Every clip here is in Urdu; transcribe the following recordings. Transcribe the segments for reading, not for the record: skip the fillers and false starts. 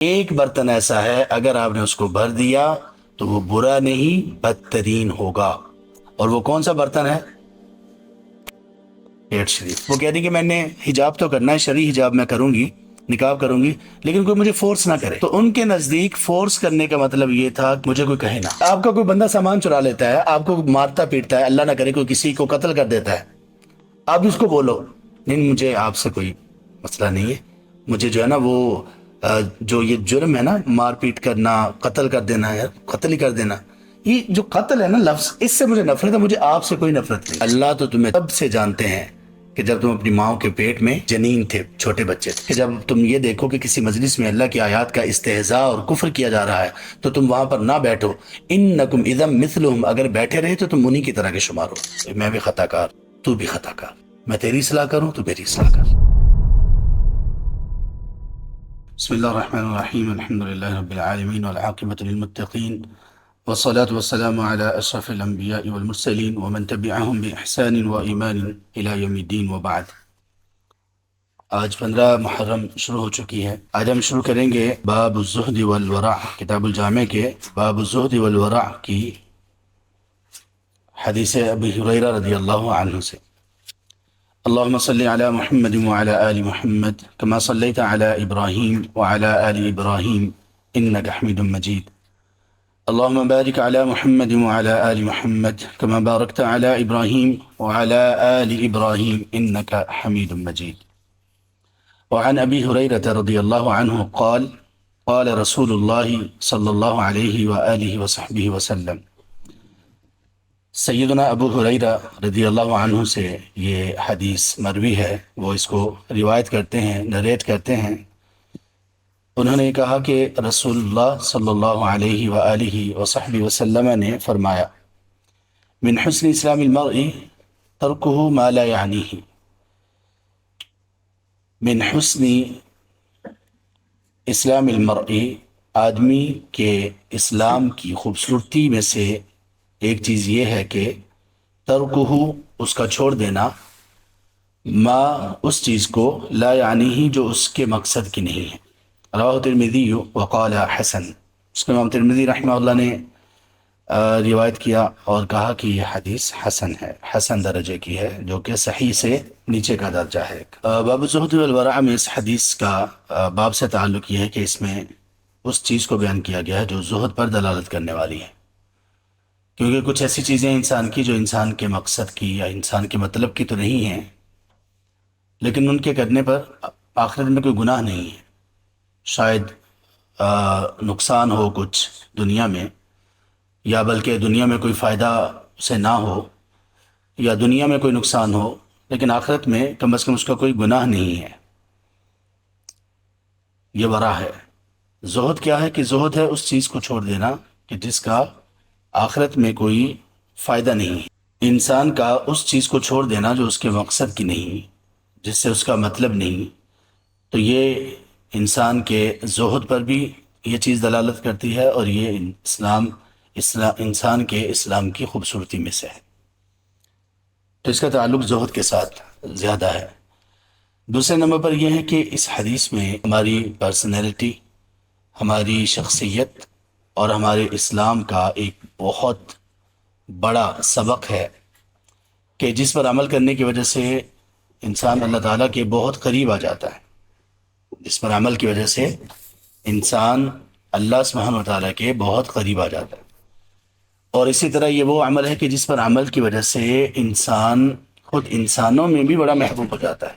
ایک برتن ایسا ہے اگر آپ نے اس کو بھر دیا تو وہ برا نہیں بدترین ہوگا۔ اور وہ کون سا برتن ہے؟ پیٹ شریف۔ وہ کہہ رہی کہ میں نے حجاب تو کرنا ہے، شرعی حجاب میں کروں گی، نقاب کروں گی، لیکن کوئی مجھے فورس نہ کرے۔ تو ان کے نزدیک فورس کرنے کا مطلب یہ تھا کہ مجھے کوئی کہے نہ۔ آپ کا کوئی بندہ سامان چرا لیتا ہے، آپ کو مارتا پیٹتا ہے، اللہ نہ کرے کوئی کسی کو قتل کر دیتا ہے، آپ اس کو بولو نہیں مجھے آپ سے کوئی مسئلہ نہیں ہے، مجھے جو ہے نا وہ جو یہ جرم ہے نا، مار پیٹ کرنا، قتل کر دینا ہے، قتل ہی کر دینا، یہ جو قتل ہے نا لفظ، اس سے مجھے نفرت ہے، مجھے آپ سے کوئی نفرت نہیں۔ اللہ تو تمہیں تب سے جانتے ہیں کہ جب تم اپنی ماں کے پیٹ میں جنین تھے، چھوٹے بچے تھے، کہ جب تم یہ دیکھو کہ کسی مجلس میں اللہ کی آیات کا استہزاء اور کفر کیا جا رہا ہے تو تم وہاں پر نہ بیٹھو۔ انکم اذا مثلہم، اگر بیٹھے رہے تو تم انہی کی طرح کے شمار ہو۔ میں بھی خطا کار، تو بھی خطا کار، میں تیری اصلاح کروں تو میری اصلاح کر۔ بسم اللہ الرحمن الرحیم، الحمد للہ رب العالمین والعاقبۃ للمتقین، والصلاة والسلام على اشرف الانبیاء والمرسلین ومن تبعهم بإحسان وایمان الى یوم الدین وبعد۔ آج 15 محرم شروع ہو چکی ہے۔ آج ہم شروع کریں گے باب الزہد والورع، کتاب الجامع کے باب الزہد والورع کی حدیث ابی ہریرہ رضی اللہ عنہ سے۔ اللهم صل على محمد وعلى آل محمد كما صليت على إبراهيم وعلى آل إبراهيم إنك حميد مجيد. اللهم بارك على محمد وعلى آل محمد كما باركت على إبراهيم وعلى آل إبراهيم إنك حميد مجيد. وعن أبي هريرة رضي الله عنه قال قال رسول الله صلى الله عليه وآله وصحبه وسلم۔ سیدنا ابو ہریرہ رضی اللہ عنہ سے یہ حدیث مروی ہے، وہ اس کو روایت کرتے ہیں، نریٹ کرتے ہیں۔ انہوں نے کہا کہ رسول اللہ صلی اللہ علیہ وآلہ وصحبہ وسلم نے فرمایا، من حسن اسلام المرء ترکہ ما لا یعنیہ، من حسن اسلام المرء، آدمی کے اسلام کی خوبصورتی میں سے ایک چیز یہ ہے کہ ترکہ، اس کا چھوڑ دینا، ما، اس چیز کو، لا یعنی ہی، جو اس کے مقصد کی نہیں ہے۔ رواہ ترمذی وقال حسن، اس میں امام ترمذی رحمہ اللہ نے روایت کیا اور کہا کہ یہ حدیث حسن ہے، حسن درجے کی ہے، جو کہ صحیح سے نیچے کا درجہ ہے۔ باب الزہد والورع میں اس حدیث کا باب سے تعلق یہ ہے کہ اس میں اس چیز کو بیان کیا گیا ہے جو زہد پر دلالت کرنے والی ہے، کیونکہ کچھ ایسی چیزیں انسان کی جو انسان کے مقصد کی یا انسان کے مطلب کی تو نہیں ہیں، لیکن ان کے کرنے پر آخرت میں کوئی گناہ نہیں ہے۔ شاید نقصان ہو کچھ دنیا میں، یا بلکہ دنیا میں کوئی فائدہ اسے نہ ہو، یا دنیا میں کوئی نقصان ہو، لیکن آخرت میں کم از کم اس کا کوئی گناہ نہیں ہے۔ یہ ورع ہے۔ زہد کیا ہے کہ زہد ہے اس چیز کو چھوڑ دینا کہ جس کا آخرت میں کوئی فائدہ نہیں ہے، انسان کا اس چیز کو چھوڑ دینا جو اس کے مقصد کی نہیں، جس سے اس کا مطلب نہیں، تو یہ انسان کے زہد پر بھی یہ چیز دلالت کرتی ہے، اور یہ انسان کے اسلام کی خوبصورتی میں سے ہے، تو اس کا تعلق زہد کے ساتھ زیادہ ہے۔ دوسرے نمبر پر یہ ہے کہ اس حدیث میں ہماری پرسنالٹی، ہماری شخصیت اور ہمارے اسلام کا ایک بہت بڑا سبق ہے کہ جس پر عمل کرنے کی وجہ سے انسان اللہ تعالیٰ کے بہت قریب آ جاتا ہے، جس پر عمل کی وجہ سے انسان اللہ سبحانہ و تعالیٰ کے بہت قریب آ جاتا ہے۔ اور اسی طرح یہ وہ عمل ہے کہ جس پر عمل کی وجہ سے انسان خود انسانوں میں بھی بڑا محبوب ہو جاتا ہے۔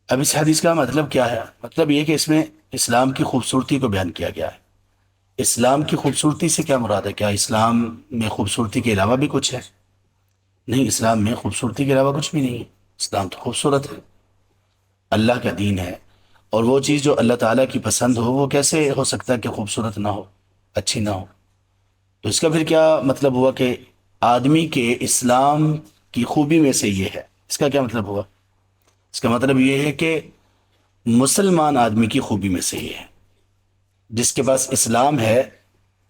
اب اس حدیث کا مطلب کیا ہے؟ مطلب یہ کہ اس میں اسلام کی خوبصورتی کو بیان کیا گیا ہے۔ اسلام کی خوبصورتی سے کیا مراد ہے؟ کیا اسلام میں خوبصورتی کے علاوہ بھی کچھ ہے؟ نہیں، اسلام میں خوبصورتی کے علاوہ کچھ بھی نہیں ہے، اسلام تو خوبصورت ہے، اللہ کا دین ہے، اور وہ چیز جو اللہ تعالیٰ کی پسند ہو وہ کیسے ہو سکتا ہے کہ خوبصورت نہ ہو، اچھی نہ ہو؟ تو اس کا پھر کیا مطلب ہوا کہ آدمی کے اسلام کی خوبی میں سے یہ ہے؟ اس کا کیا مطلب ہوا؟ اس کا مطلب یہ ہے کہ مسلمان آدمی کی خوبی میں سے یہ ہے، جس کے پاس اسلام ہے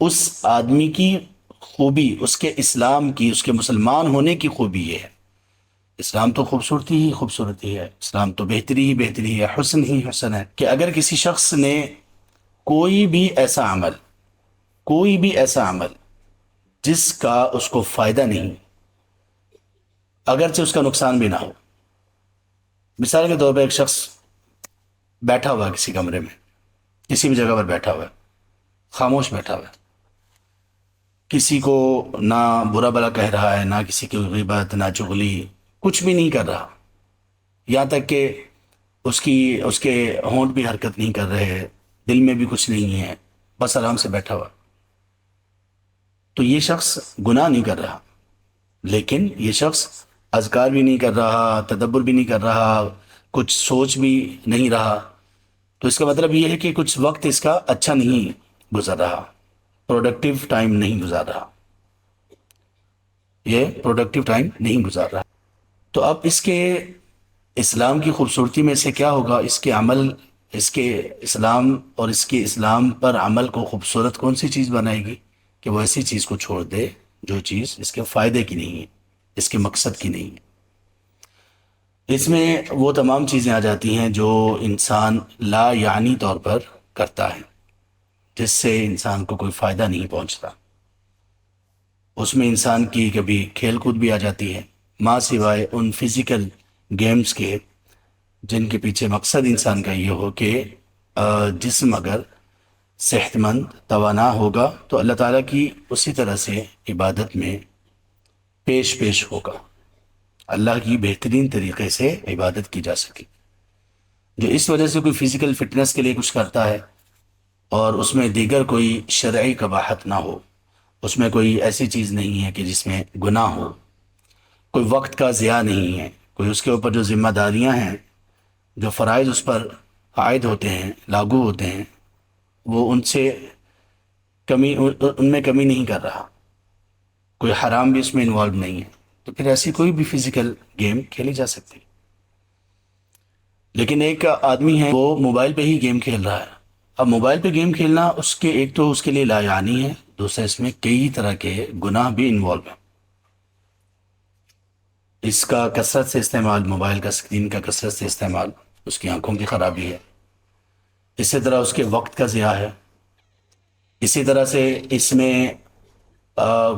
اس آدمی کی خوبی، اس کے اسلام کی، اس کے مسلمان ہونے کی خوبی یہ ہے۔ اسلام تو خوبصورتی ہی خوبصورتی ہے، اسلام تو بہتری ہی بہتری ہے، حسن ہی حسن ہے، کہ اگر کسی شخص نے کوئی بھی ایسا عمل، کوئی بھی ایسا عمل جس کا اس کو فائدہ نہیں، اگرچہ اس کا نقصان بھی نہ ہو، مثال کے طور پہ ایک شخص بیٹھا ہوا ہے کسی کمرے میں، کسی بھی جگہ پر بیٹھا ہوا ہے، خاموش بیٹھا ہوا ہے، کسی کو نہ برا بلا کہہ رہا ہے، نہ کسی کی غیبت، نہ چغلی، کچھ بھی نہیں کر رہا، یہاں تک کہ اس کے ہونٹ بھی حرکت نہیں کر رہے، دل میں بھی کچھ نہیں ہے، بس آرام سے بیٹھا ہوا، تو یہ شخص گناہ نہیں کر رہا، لیکن یہ شخص اذکار بھی نہیں کر رہا، تدبر بھی نہیں کر رہا، کچھ سوچ بھی نہیں رہا، تو اس کا مطلب یہ ہے کہ کچھ وقت اس کا اچھا نہیں گزر رہا، پروڈکٹیو ٹائم نہیں گزار رہا، یہ پروڈکٹیو ٹائم نہیں گزار رہا۔ تو اب اس کے اسلام کی خوبصورتی میں سے کیا ہوگا؟ اس کے عمل، اس کے اسلام اور اس کے اسلام پر عمل کو خوبصورت کون سی چیز بنائے گی کہ وہ ایسی چیز کو چھوڑ دے جو چیز اس کے فائدے کی نہیں ہے، اس کے مقصد کی نہیں ہے۔ اس میں وہ تمام چیزیں آ جاتی ہیں جو انسان لا یعنی طور پر کرتا ہے، جس سے انسان کو کوئی فائدہ نہیں پہنچتا، اس میں انسان کی کبھی کھیل کود بھی آ جاتی ہے، ماں سوائے ان فزیکل گیمز کے جن کے پیچھے مقصد انسان کا یہ ہو کہ جسم اگر صحت مند توانا ہوگا تو اللہ تعالیٰ کی اسی طرح سے عبادت میں پیش پیش ہوگا، اللہ کی بہترین طریقے سے عبادت کی جا سکے۔ جو اس وجہ سے کوئی فزیکل فٹنس کے لیے کچھ کرتا ہے اور اس میں دیگر کوئی شرعی قباحت نہ ہو، اس میں کوئی ایسی چیز نہیں ہے کہ جس میں گناہ ہو، کوئی وقت کا ضیاع نہیں ہے، کوئی اس کے اوپر جو ذمہ داریاں ہیں، جو فرائض اس پر عائد ہوتے ہیں، لاگو ہوتے ہیں، وہ ان سے کمی، ان میں کمی نہیں کر رہا، کوئی حرام بھی اس میں انوالو نہیں ہے، تو پھر ایسی کوئی بھی فزیکل گیم کھیلی جا سکتی۔ لیکن ایک آدمی ہے وہ موبائل پہ ہی گیم کھیل رہا ہے، اب موبائل پہ گیم کھیلنا اس کے ایک تو اس کے لیے لا یعنی ہے، دوسرا اس میں کئی طرح کے گناہ بھی انوالو ہیں۔ اس کا کثرت سے استعمال، موبائل کا اسکرین کا کثرت سے استعمال اس کی آنکھوں کی خرابی ہے، اسی طرح اس کے وقت کا ضیاع ہے، اسی طرح سے اس میں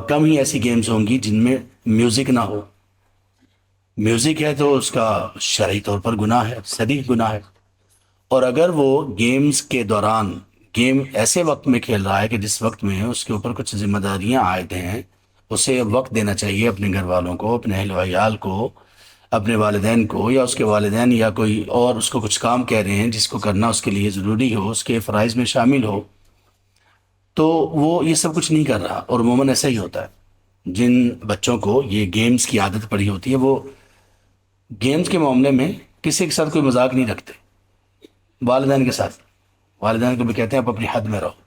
کم ہی ایسی گیمز ہوں گی جن میں میوزک نہ ہو، میوزک ہے تو اس کا شرعی طور پر گناہ ہے، صریح گناہ ہے، اور اگر وہ گیمز کے دوران گیم ایسے وقت میں کھیل رہا ہے کہ جس وقت میں اس کے اوپر کچھ ذمہ داریاں عائد ہیں، اسے وقت دینا چاہیے اپنے گھر والوں کو، اپنے اہل و عیال کو، اپنے والدین کو، یا اس کے والدین یا کوئی اور اس کو کچھ کام کہہ رہے ہیں جس کو کرنا اس کے لیے ضروری ہو، اس کے فرائض میں شامل ہو، تو وہ یہ سب کچھ نہیں کر رہا۔ اور عموماً ایسا ہی ہوتا ہے، جن بچوں کو یہ گیمز کی عادت پڑی ہوتی ہے وہ گیمز کے معاملے میں کسی کے ساتھ کوئی مذاق نہیں رکھتے، والدین کے ساتھ، والدین کو بھی کہتے ہیں آپ اپنی حد میں رہو،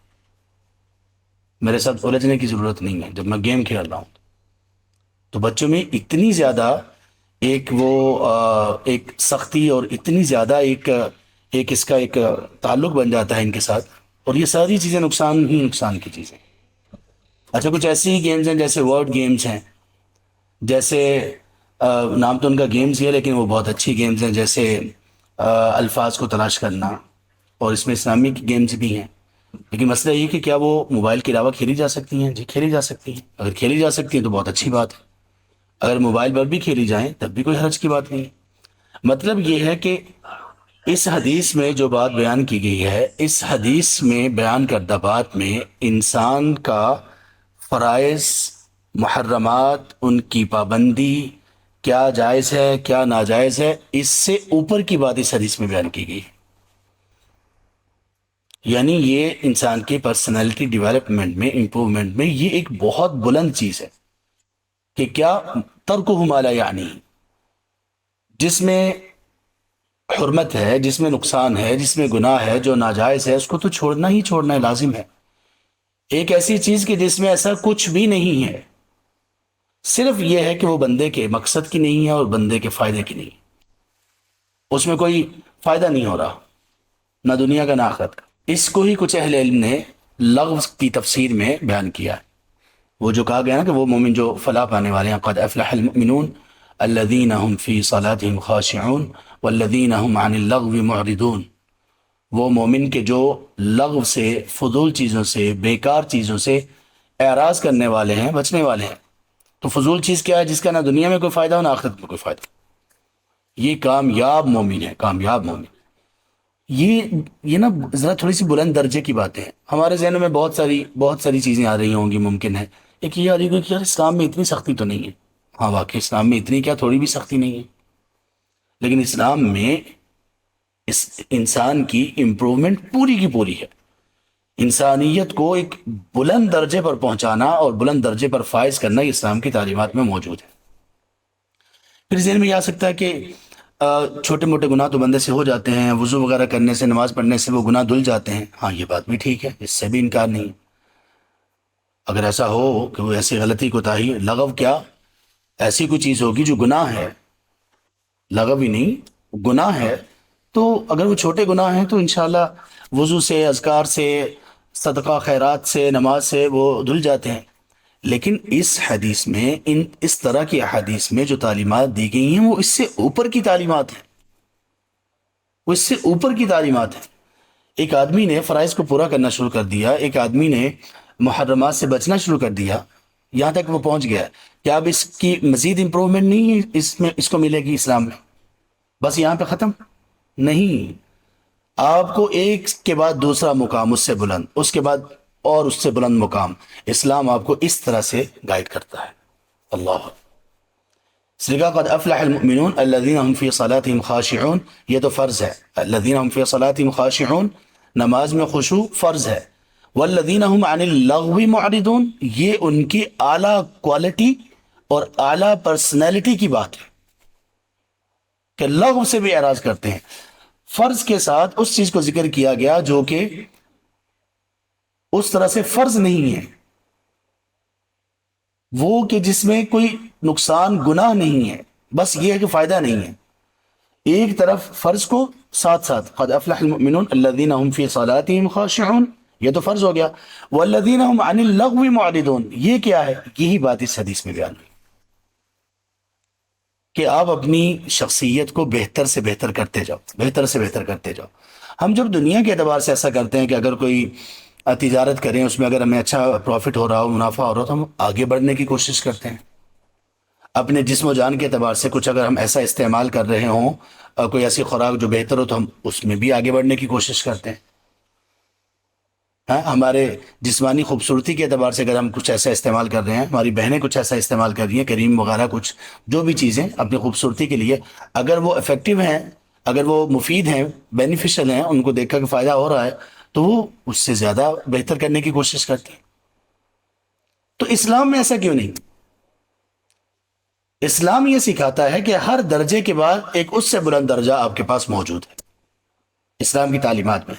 میرے ساتھ الجھنے کی ضرورت نہیں ہے جب میں گیم کھیل رہا ہوں۔ تو بچوں میں اتنی زیادہ ایک وہ ایک سختی اور اتنی زیادہ ایک اس کا ایک تعلق بن جاتا ہے ان کے ساتھ، اور یہ ساری چیزیں نقصان ہی نقصان کی چیزیں۔ اچھا، کچھ ایسی ہی گیمز ہیں جیسے ورڈ گیمز ہیں، جیسے نام تو ان کا گیمز ہی ہے لیکن وہ بہت اچھی گیمز ہیں، جیسے الفاظ کو تلاش کرنا، اور اس میں اسلامی کی گیمز بھی ہیں، لیکن مسئلہ یہ کہ کیا وہ موبائل کے علاوہ کھیلی جا سکتی ہیں؟ جی کھیلی جا سکتی ہیں، اگر کھیلی جا سکتی ہیں تو بہت اچھی بات ہے، اگر موبائل پر بھی کھیلی جائیں تب بھی کوئی حرج کی بات نہیں ہے۔ مطلب یہ ہے کہ اس حدیث میں جو بات بیان کی گئی ہے، اس حدیث میں بیان کردہ بات میں انسان کا فرائض، محرمات، ان کی پابندی، کیا جائز ہے کیا ناجائز ہے، اس سے اوپر کی بات اس حدیث میں بیان کی گئی ہے۔ یعنی یہ انسان کی پرسنالٹی ڈیولپمنٹ میں، امپروومنٹ میں یہ ایک بہت بلند چیز ہے کہ کیا ترکہ ما لا یعنی، جس میں حرمت ہے، جس میں نقصان ہے، جس میں گناہ ہے، جو ناجائز ہے، اس کو تو چھوڑنا ہی چھوڑنا ہے، لازم ہے۔ ایک ایسی چیز کہ جس میں ایسا کچھ بھی نہیں ہے، صرف یہ ہے کہ وہ بندے کے مقصد کی نہیں ہے اور بندے کے فائدے کی نہیں، اس میں کوئی فائدہ نہیں ہو رہا، نہ دنیا کا نہ آخرت کا۔ اس کو ہی کچھ اہل علم نے لغو کی تفسیر میں بیان کیا ہے، وہ جو کہا گیا نا کہ وہ مومن جو فلاح پانے والے ہیں، قد افلح المؤمنون، الذین هم فی صلاتهم خاشعون والذین هم عن اللغو معرضون، وہ مومن کے جو لغو سے، فضول چیزوں سے، بیکار چیزوں سے اعراض کرنے والے ہیں، بچنے والے ہیں۔ تو فضول چیز کیا ہے؟ جس کا نہ دنیا میں کوئی فائدہ ہو نہ آخرت میں کوئی فائدہ۔ یہ کامیاب مومن ہے، کامیاب مومن۔ یہ نا ذرا تھوڑی سی بلند درجے کی باتیں ہیں۔ ہمارے ذہنوں میں بہت ساری چیزیں آ رہی ہوں گی، ممکن ہے ایک یہ آ رہی ہے کہ یار اسلام میں اتنی سختی تو نہیں ہے۔ ہاں واقعی اسلام میں اتنی کیا، تھوڑی بھی سختی نہیں ہے، لیکن اسلام میں اس انسان کی امپرومنٹ پوری کی پوری ہے۔ انسانیت کو ایک بلند درجے پر پہنچانا اور بلند درجے پر فائز کرنا، یہ اسلام کی تعلیمات میں موجود ہے۔ پھر ذہن میں یہ آ سکتا ہے کہ چھوٹے موٹے گناہ تو بندے سے ہو جاتے ہیں، وضو وغیرہ کرنے سے، نماز پڑھنے سے وہ گناہ دھل جاتے ہیں۔ ہاں یہ بات بھی ٹھیک ہے، اس سے بھی انکار نہیں۔ اگر ایسا ہو کہ وہ ایسی غلطی کوتاہی، لغو کیا، ایسی کوئی چیز ہوگی جو گناہ ہے، لغو ہی نہیں گناہ ہے، تو اگر وہ چھوٹے گناہ ہیں تو انشاءاللہ وضو سے، اذکار سے، صدقہ خیرات سے، نماز سے وہ دھل جاتے ہیں۔ لیکن اس حدیث میں، اس طرح کی احادیث میں جو تعلیمات دی گئی ہیں وہ اس سے اوپر کی تعلیمات ہیں، وہ اس سے اوپر کی تعلیمات ہیں۔ ایک آدمی نے فرائض کو پورا کرنا شروع کر دیا، ایک آدمی نے محرمات سے بچنا شروع کر دیا، یہاں تک وہ پہنچ گیا، کیا اب اس کی مزید امپرومنٹ نہیں ہے؟ اس کو ملے گی اسلام میں؟ بس یہاں پہ ختم نہیں، آپ کو ایک کے بعد دوسرا مقام، اس سے بلند، اس کے بعد اور اس سے بلند مقام، اسلام آپ کو اس طرح سے گائیڈ کرتا ہے۔ اللہ، اس لیے کہا قد افلح المؤمنون الذین هم فی صلاتهم خاشعون، یہ تو فرض ہے، الذین هم فی صلاتهم خاشعون، نماز میں خشوع فرض ہے۔ والذین هم عن اللغو معرضون، یہ ان کی اعلیٰ کوالٹی اور اعلیٰ پرسنالٹی کی بات ہے کہ لغو سے بھی اعراض کرتے ہیں۔ فرض کے ساتھ اس چیز کو ذکر کیا گیا جو کہ اس طرح سے فرض نہیں ہے، وہ کہ جس میں کوئی نقصان، گناہ نہیں ہے، بس یہ ہے کہ فائدہ نہیں ہے۔ ایک طرف فرض کو ساتھ ساتھ قد افلح المؤمنون الذین هم فی صلاتهم خاشعون، یہ تو فرض ہو گیا، والذین هم عن اللغو معرضون، یہ کیا ہے؟ یہی بات اس حدیث میں بیان ہوئی کہ آپ اپنی شخصیت کو بہتر سے بہتر کرتے جاؤ، بہتر سے بہتر کرتے جاؤ۔ ہم جب دنیا کے اعتبار سے ایسا کرتے ہیں کہ اگر کوئی تجارت کریں، اس میں اگر ہمیں اچھا پروفٹ ہو رہا ہو، منافع ہو رہا ہو، تو ہم آگے بڑھنے کی کوشش کرتے ہیں۔ اپنے جسم و جان کے اعتبار سے کچھ اگر ہم ایسا استعمال کر رہے ہوں، کوئی ایسی خوراک جو بہتر ہو، تو ہم اس میں بھی آگے بڑھنے کی کوشش کرتے ہیں۔ ہاں، ہمارے جسمانی خوبصورتی کے اعتبار سے اگر ہم کچھ ایسا استعمال کر رہے ہیں، ہماری بہنیں کچھ ایسا استعمال کر رہی ہیں، کریم وغیرہ کچھ جو بھی چیزیں اپنی خوبصورتی کے لیے، اگر وہ افیکٹو ہیں، اگر وہ مفید ہیں، بینیفیشل ہیں، ان کو دیکھ کر فائدہ ہو رہا ہے، تو وہ اس سے زیادہ بہتر کرنے کی کوشش کرتے ہیں۔ تو اسلام میں ایسا کیوں نہیں؟ اسلام یہ سکھاتا ہے کہ ہر درجے کے بعد ایک اس سے بلند درجہ آپ کے پاس موجود ہے، اسلام کی تعلیمات میں۔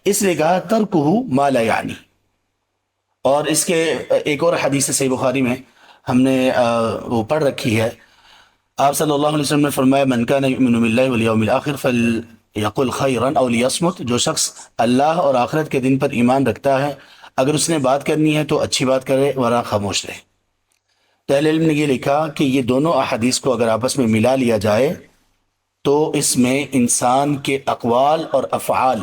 اس لیے کہا ترکہ ما لا یعنی۔ اور اس کے ایک اور حدیث صحیح بخاری میں ہم نے وہ پڑھ رکھی ہے، آپ صلی اللہ علیہ وسلم نے فرمایا من کان یؤمن باللہ والیوم الآخر فلیقل خیرا او لیصمت، جو شخص اللہ اور آخرت کے دن پر ایمان رکھتا ہے، اگر اس نے بات کرنی ہے تو اچھی بات کرے ورنہ خاموش رہے۔ تو اہل علم نے یہ لکھا کہ یہ دونوں احادیث کو اگر آپس میں ملا لیا جائے تو اس میں انسان کے اقوال اور افعال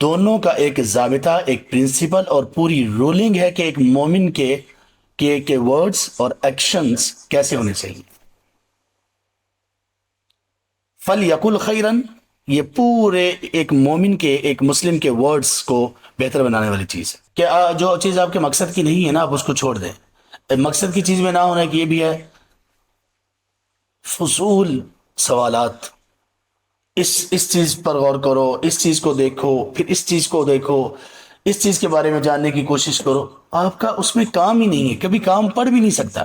دونوں کا ایک ضابطہ، ایک پرنسپل اور پوری رولنگ ہے کہ ایک مومن کے ورڈز اور ایکشنز کیسے ہونے چاہیے۔ فَلْيَقُلْ خَيْرًا، یہ پورے ایک مومن کے، ایک مسلم کے ورڈز کو بہتر بنانے والی چیز ہے کہ جو چیز آپ کے مقصد کی نہیں ہے نا، آپ اس کو چھوڑ دیں۔ مقصد کی چیز میں نہ ہونا کہ یہ بھی ہے فضول سوالات، اس چیز پر غور کرو، اس چیز کو دیکھو، پھر اس چیز کو دیکھو، اس چیز کے بارے میں جاننے کی کوشش کرو، آپ کا اس میں کام ہی نہیں ہے، کبھی کام پڑ بھی نہیں سکتا۔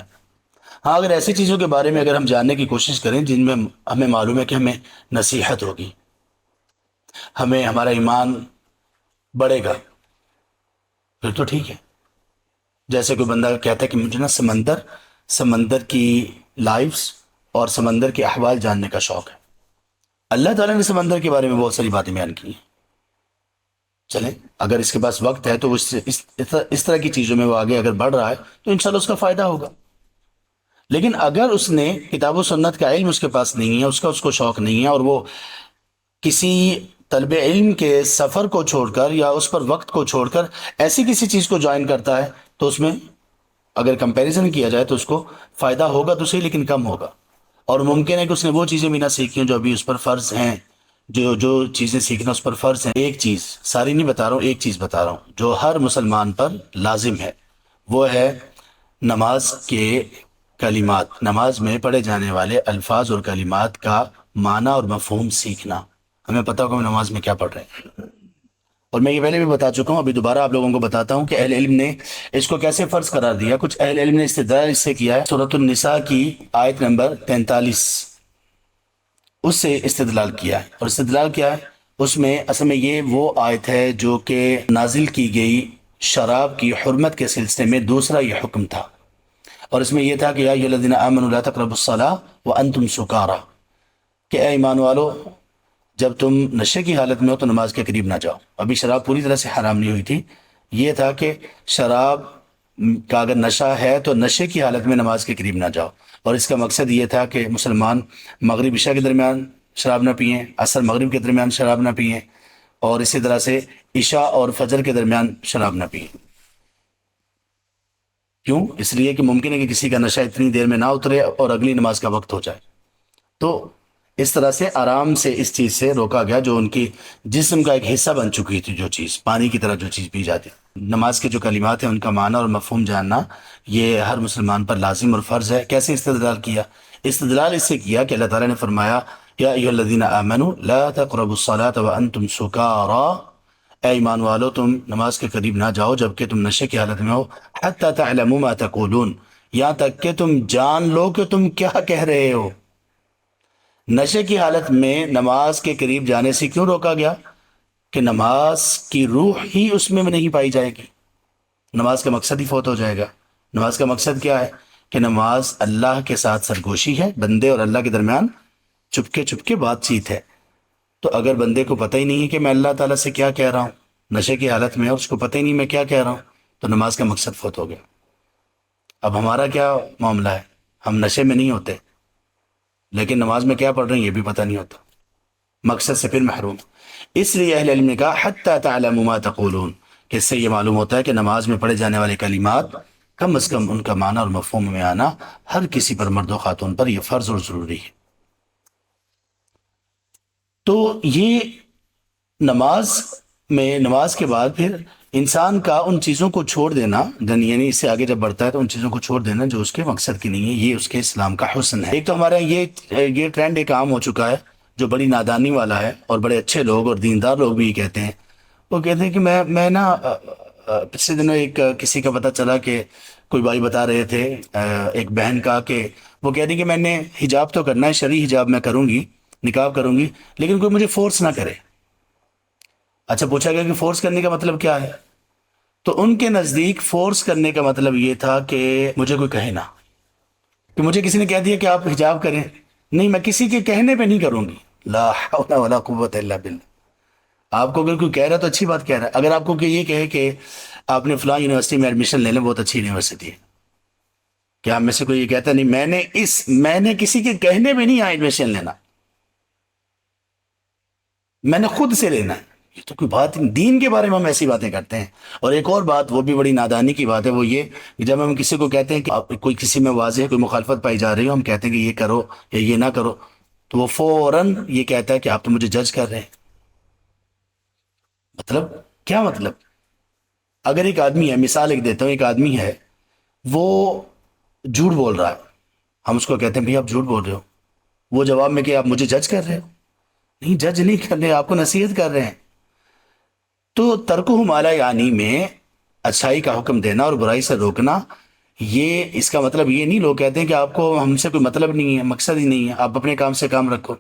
ہاں، اگر ایسی چیزوں کے بارے میں اگر ہم جاننے کی کوشش کریں جن میں ہمیں معلوم ہے کہ ہمیں نصیحت ہوگی، ہمیں ہمارا ایمان بڑھے گا، پھر تو ٹھیک ہے۔ جیسے کوئی بندہ کہتا ہے کہ مجھے نا سمندر کی لائفز اور سمندر کے احوال جاننے کا شوق ہے۔ اللہ تعالیٰ نے سمندر کے بارے میں بہت ساری باتیں بیان کی ہیں، چلیں اگر اس کے پاس وقت ہے تو اس طرح کی چیزوں میں وہ آگے اگر بڑھ رہا ہے تو انشاءاللہ اس کا فائدہ ہوگا۔ لیکن اگر اس نے کتاب و سنت کا علم اس کے پاس نہیں ہے، اس کو شوق نہیں ہے، اور وہ کسی طلب علم کے سفر کو چھوڑ کر یا اس پر وقت کو چھوڑ کر ایسی کسی چیز کو جوائن کرتا ہے، تو اس میں اگر کمپیریزن کیا جائے تو اس کو فائدہ ہوگا تو صحیح، لیکن کم ہوگا، اور ممکن ہے کہ اس نے وہ چیزیں بھی نہ سیکھی جو ابھی اس پر فرض ہیں، جو چیزیں سیکھنا اس پر فرض ہیں۔ ایک چیز ساری نہیں بتا رہا ہوں، ایک چیز بتا رہا ہوں جو ہر مسلمان پر لازم ہے، وہ ہے نماز کے کلمات، نماز میں پڑھے جانے والے الفاظ اور کلمات کا معنی اور مفہوم سیکھنا۔ ہمیں پتہ ہوگا ہم نماز میں کیا پڑھ رہے ہیں، اور میں یہ پہلے بھی بتا چکا ہوں، ابھی دوبارہ آپ لوگوں کو بتاتا ہوں کہ اہل علم نے اس کو کیسے فرض قرار دیا۔ کچھ اہل علم نے استدلال اس سے کیا ہے، سورۃ النساء کی آیت نمبر 43، اس سے استدلال کیا ہے۔ اور استدلال کیا ہے اس میں؟ اصل میں یہ وہ آیت ہے جو کہ نازل کی گئی شراب کی حرمت کے سلسلے میں دوسرا یہ حکم تھا، اور اس میں یہ تھا کہ یا ایھا الذین آمنوا لا تقربوا الصلاۃ وانتم سکارى، کہ اے ایمان والو جب تم نشے کی حالت میں ہو تو نماز کے قریب نہ جاؤ۔ ابھی شراب پوری طرح سے حرام نہیں ہوئی تھی، یہ تھا کہ شراب کا اگر نشہ ہے تو نشے کی حالت میں نماز کے قریب نہ جاؤ، اور اس کا مقصد یہ تھا کہ مسلمان مغرب عشاء کے درمیان شراب نہ پئیں، عصر مغرب کے درمیان شراب نہ پئیں، اور اسی طرح سے عشاء اور فجر کے درمیان شراب نہ پئیں۔ کیوں؟ اس لیے کہ ممکن ہے کہ کسی کا نشہ اتنی دیر میں نہ اترے اور اگلی نماز کا وقت ہو جائے، تو اس طرح سے آرام سے اس چیز سے روکا گیا جو ان کی جسم کا ایک حصہ بن چکی تھی، جو چیز پانی کی طرح جو چیز پی جاتی۔ نماز کے جو کلمات ہیں ان کا معنی اور مفہوم جاننا یہ ہر مسلمان پر لازم اور فرض ہے۔ کیسے استدلال کیا؟ استدلال اس سے کیا کہ اللہ تعالیٰ نے فرمایا یا ایھا الذین آمنوا لا تقربوا الصلاۃ وانتم سکارى، اے ایمان والو تم نماز کے قریب نہ جاؤ جبکہ تم نشے کی حالت میں ہو، حتی تعلموا ما تقولون، یہاں تک کہ تم جان لو کہ تم کیا کہہ رہے ہو۔ نشے کی حالت میں نماز کے قریب جانے سے کیوں روکا گیا؟ کہ نماز کی روح ہی اس میں نہیں پائی جائے گی، نماز کا مقصد ہی فوت ہو جائے گا۔ نماز کا مقصد کیا ہے؟ کہ نماز اللہ کے ساتھ سرگوشی ہے، بندے اور اللہ کے درمیان چپکے بات چیت ہے۔ تو اگر بندے کو پتہ ہی نہیں ہے کہ میں اللہ تعالیٰ سے کیا کہہ رہا ہوں، نشے کی حالت میں، اور اس کو پتہ ہی نہیں میں کیا کہہ رہا ہوں، تو نماز کا مقصد فوت ہو گیا۔ اب ہمارا کیا معاملہ ہے؟ ہم نشے میں نہیں ہوتے لیکن نماز میں کیا پڑھ رہے ہیں یہ بھی پتہ نہیں ہوتا، مقصد سے پھر محروم۔ اس لیے اہل علم نے کہا حتی تعلموا ما تقولون، کہ اس سے یہ معلوم ہوتا ہے کہ نماز میں پڑھے جانے والے کلمات کم از کم ان کا معنی اور مفہوم میں آنا ہر کسی پر، مرد و خاتون پر، یہ فرض اور ضروری ہے۔ تو یہ نماز کے بعد پھر انسان کا ان چیزوں کو چھوڑ دینا، یعنی اس سے آگے جب بڑھتا ہے تو ان چیزوں کو چھوڑ دینا جو اس کے مقصد کی نہیں ہے، یہ اس کے اسلام کا حسن ہے۔ ایک تو ہمارے یہ ٹرینڈ ایک عام ہو چکا ہے جو بڑی نادانی والا ہے، اور بڑے اچھے لوگ اور دیندار لوگ بھی کہتے ہیں، وہ کہتے ہیں کہ میں نا پچھلے دنوں ایک کسی کا پتہ چلا کہ کوئی بھائی بتا رہے تھے، ایک بہن کا، کہ وہ کہہ رہی کہ میں نے حجاب تو کرنا ہے، شرعی حجاب میں کروں گی، نقاب کروں گی، لیکن کوئی مجھے فورس نہ کرے۔ اچھا، پوچھا گیا کہ فورس کرنے کا مطلب کیا ہے؟ تو ان کے نزدیک فورس کرنے کا مطلب یہ تھا کہ مجھے کوئی کہے نہ، کہ مجھے کسی نے کہہ دیا کہ آپ حجاب کریں، نہیں، میں کسی کے کہنے پہ نہیں کروں گی۔ لا حول ولا قوت الا باللہ۔ آپ کو اگر کوئی کہہ رہا ہے تو اچھی بات کہہ رہا ہے۔ اگر آپ کو کہ یہ کہے کہ آپ نے فلاں یونیورسٹی میں ایڈمیشن لے لیں، بہت اچھی یونیورسٹی ہے، کہ آپ میں سے کوئی یہ کہتا نہیں میں نے کسی کے کہنے پہ نہیں ایڈمیشن لینا، میں نے خود سے لینا ہے، یہ تو کوئی بات نہیں۔ دین کے بارے میں ہم ایسی باتیں کرتے ہیں۔ اور ایک اور بات، وہ بھی بڑی نادانی کی بات ہے، وہ یہ کہ جب ہم کسی کو کہتے ہیں کہ آپ کوئی کسی میں واضح کوئی مخالفت پائی جا رہی ہو، ہم کہتے ہیں کہ یہ کرو یا یہ نہ کرو، تو وہ فوراً یہ کہتا ہے کہ آپ تو مجھے جج کر رہے ہیں۔ مطلب کیا مطلب؟ اگر ایک آدمی ہے، مثال ایک دیتا ہوں، ایک آدمی ہے وہ جھوٹ بول رہا ہے، ہم اس کو کہتے ہیں بھئی آپ جھوٹ بول رہے ہو، وہ جواب میں کہ آپ مجھے جج کر رہے ہو۔ نہیں، جج نہیں کر رہے، آپ کو نصیحت کر رہے ہیں۔ تو ترکہ ما لا یعنی میں اچھائی کا حکم دینا اور برائی سے روکنا، یہ اس کا مطلب یہ نہیں۔ لوگ کہتے ہیں کہ آپ کو ہم سے کوئی مطلب نہیں ہے، مقصد ہی نہیں ہے، آپ اپنے کام سے کام رکھو۔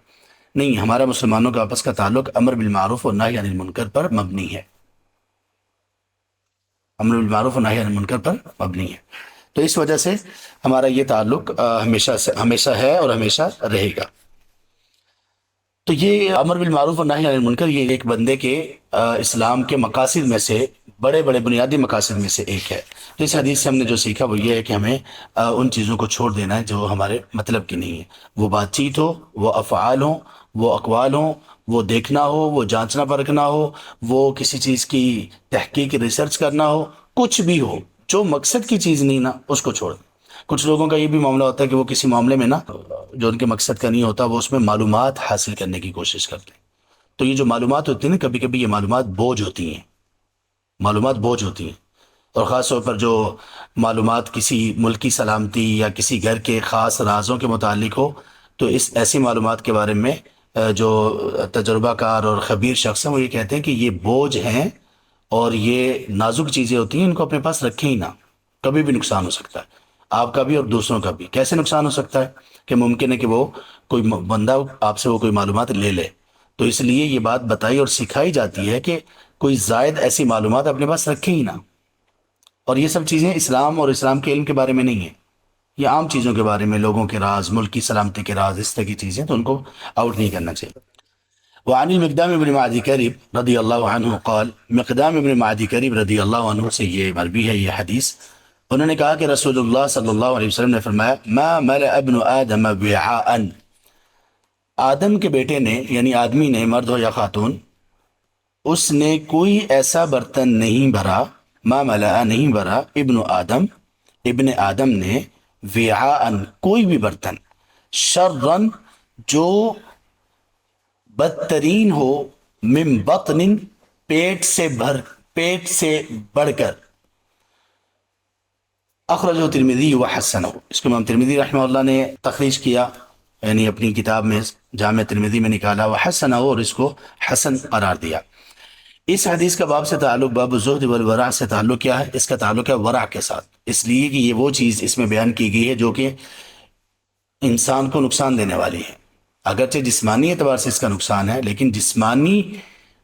نہیں، ہمارا مسلمانوں کا آپس کا تعلق امر بالمعروف اور نہی عن المنکر پر مبنی ہے، امر بالمعروف اور نہی عن المنکر پر مبنی ہے۔ تو اس وجہ سے ہمارا یہ تعلق ہمیشہ ہے اور ہمیشہ رہے گا۔ تو یہ امر بالمعروف اور نہی عن المنکر یہ ایک بندے کے اسلام کے مقاصد میں سے بڑے بڑے بنیادی مقاصد میں سے ایک ہے۔ تو اس حدیث سے ہم نے جو سیکھا وہ یہ ہے کہ ہمیں ان چیزوں کو چھوڑ دینا ہے جو ہمارے مطلب کی نہیں ہے، وہ بات چیت ہو، وہ افعال ہوں، وہ اقوال ہوں، وہ دیکھنا ہو، وہ جانچنا پرکھنا ہو، وہ کسی چیز کی تحقیق ریسرچ کرنا ہو، کچھ بھی ہو، جو مقصد کی چیز نہیں نا اس کو چھوڑ دیں۔ کچھ لوگوں کا یہ بھی معاملہ ہوتا ہے کہ وہ کسی معاملے میں نا جو ان کے مقصد کا نہیں ہوتا وہ اس میں معلومات حاصل کرنے کی کوشش کرتے ہیں۔ تو یہ جو معلومات ہوتی ہیں نا، کبھی کبھی یہ معلومات بوجھ ہوتی ہیں، معلومات بوجھ ہوتی ہیں، اور خاص طور پر جو معلومات کسی ملک کی سلامتی یا کسی گھر کے خاص رازوں کے متعلق ہو، تو اس ایسی معلومات کے بارے میں جو تجربہ کار اور خبیر شخص ہیں وہ یہ کہتے ہیں کہ یہ بوجھ ہیں اور یہ نازک چیزیں ہوتی ہیں، ان کو اپنے پاس رکھیں ہی نہ، کبھی بھی نقصان ہو سکتا ہے آپ کا بھی اور دوسروں کا بھی۔ کیسے نقصان ہو سکتا ہے کہ ممکن ہے کہ وہ کوئی بندہ آپ سے وہ کوئی معلومات لے لے، تو اس لیے یہ بات بتائی اور سکھائی جاتی ہے کہ کوئی زائد ایسی معلومات اپنے پاس رکھیں ہی نہ۔ اور یہ سب چیزیں اسلام اور اسلام کے علم کے بارے میں نہیں ہیں، یہ عام چیزوں کے بارے میں، لوگوں کے راز، ملک کی سلامتی کے راز، اس طرح کی چیزیں، تو ان کو آؤٹ نہیں کرنا چاہیے۔ وعن المقدام بن معدی کرب رضی اللہ عنہ قال، مقدام بن معدی کرب رضی اللہ عنہ سے یہ مروی ہے یہ حدیث، انہوں نے کہا کہ رسول اللہ صلی اللہ علیہ وسلم نے فرمایا ما ملأ ابن آدم وعاء، آدم کے بیٹے نے یعنی آدمی نے، مرد ہو یا خاتون، اس نے کوئی ایسا برتن نہیں بھرا، ما ملأ نہیں بھرا، ابن آدم نے، وعاء کوئی بھی برتن، شرن جو بدترین ہو، من بطن پیٹ سے بڑھ کر، اخرجہ ترمذی و حسنہ، اس کو امام ترمذی رحمہ اللہ نے تخریج کیا، یعنی اپنی کتاب میں جامع ترمذی میں نکالا، و حسنہ، اور اس کو حسن قرار دیا۔ اس حدیث کا باب سے تعلق، باب الزہد والورع سے تعلق کیا ہے؟ اس کا تعلق ہے ورع کے ساتھ، اس لیے کہ یہ وہ چیز اس میں بیان کی گئی ہے جو کہ انسان کو نقصان دینے والی ہے۔ اگرچہ جسمانی اعتبار سے اس کا نقصان ہے، لیکن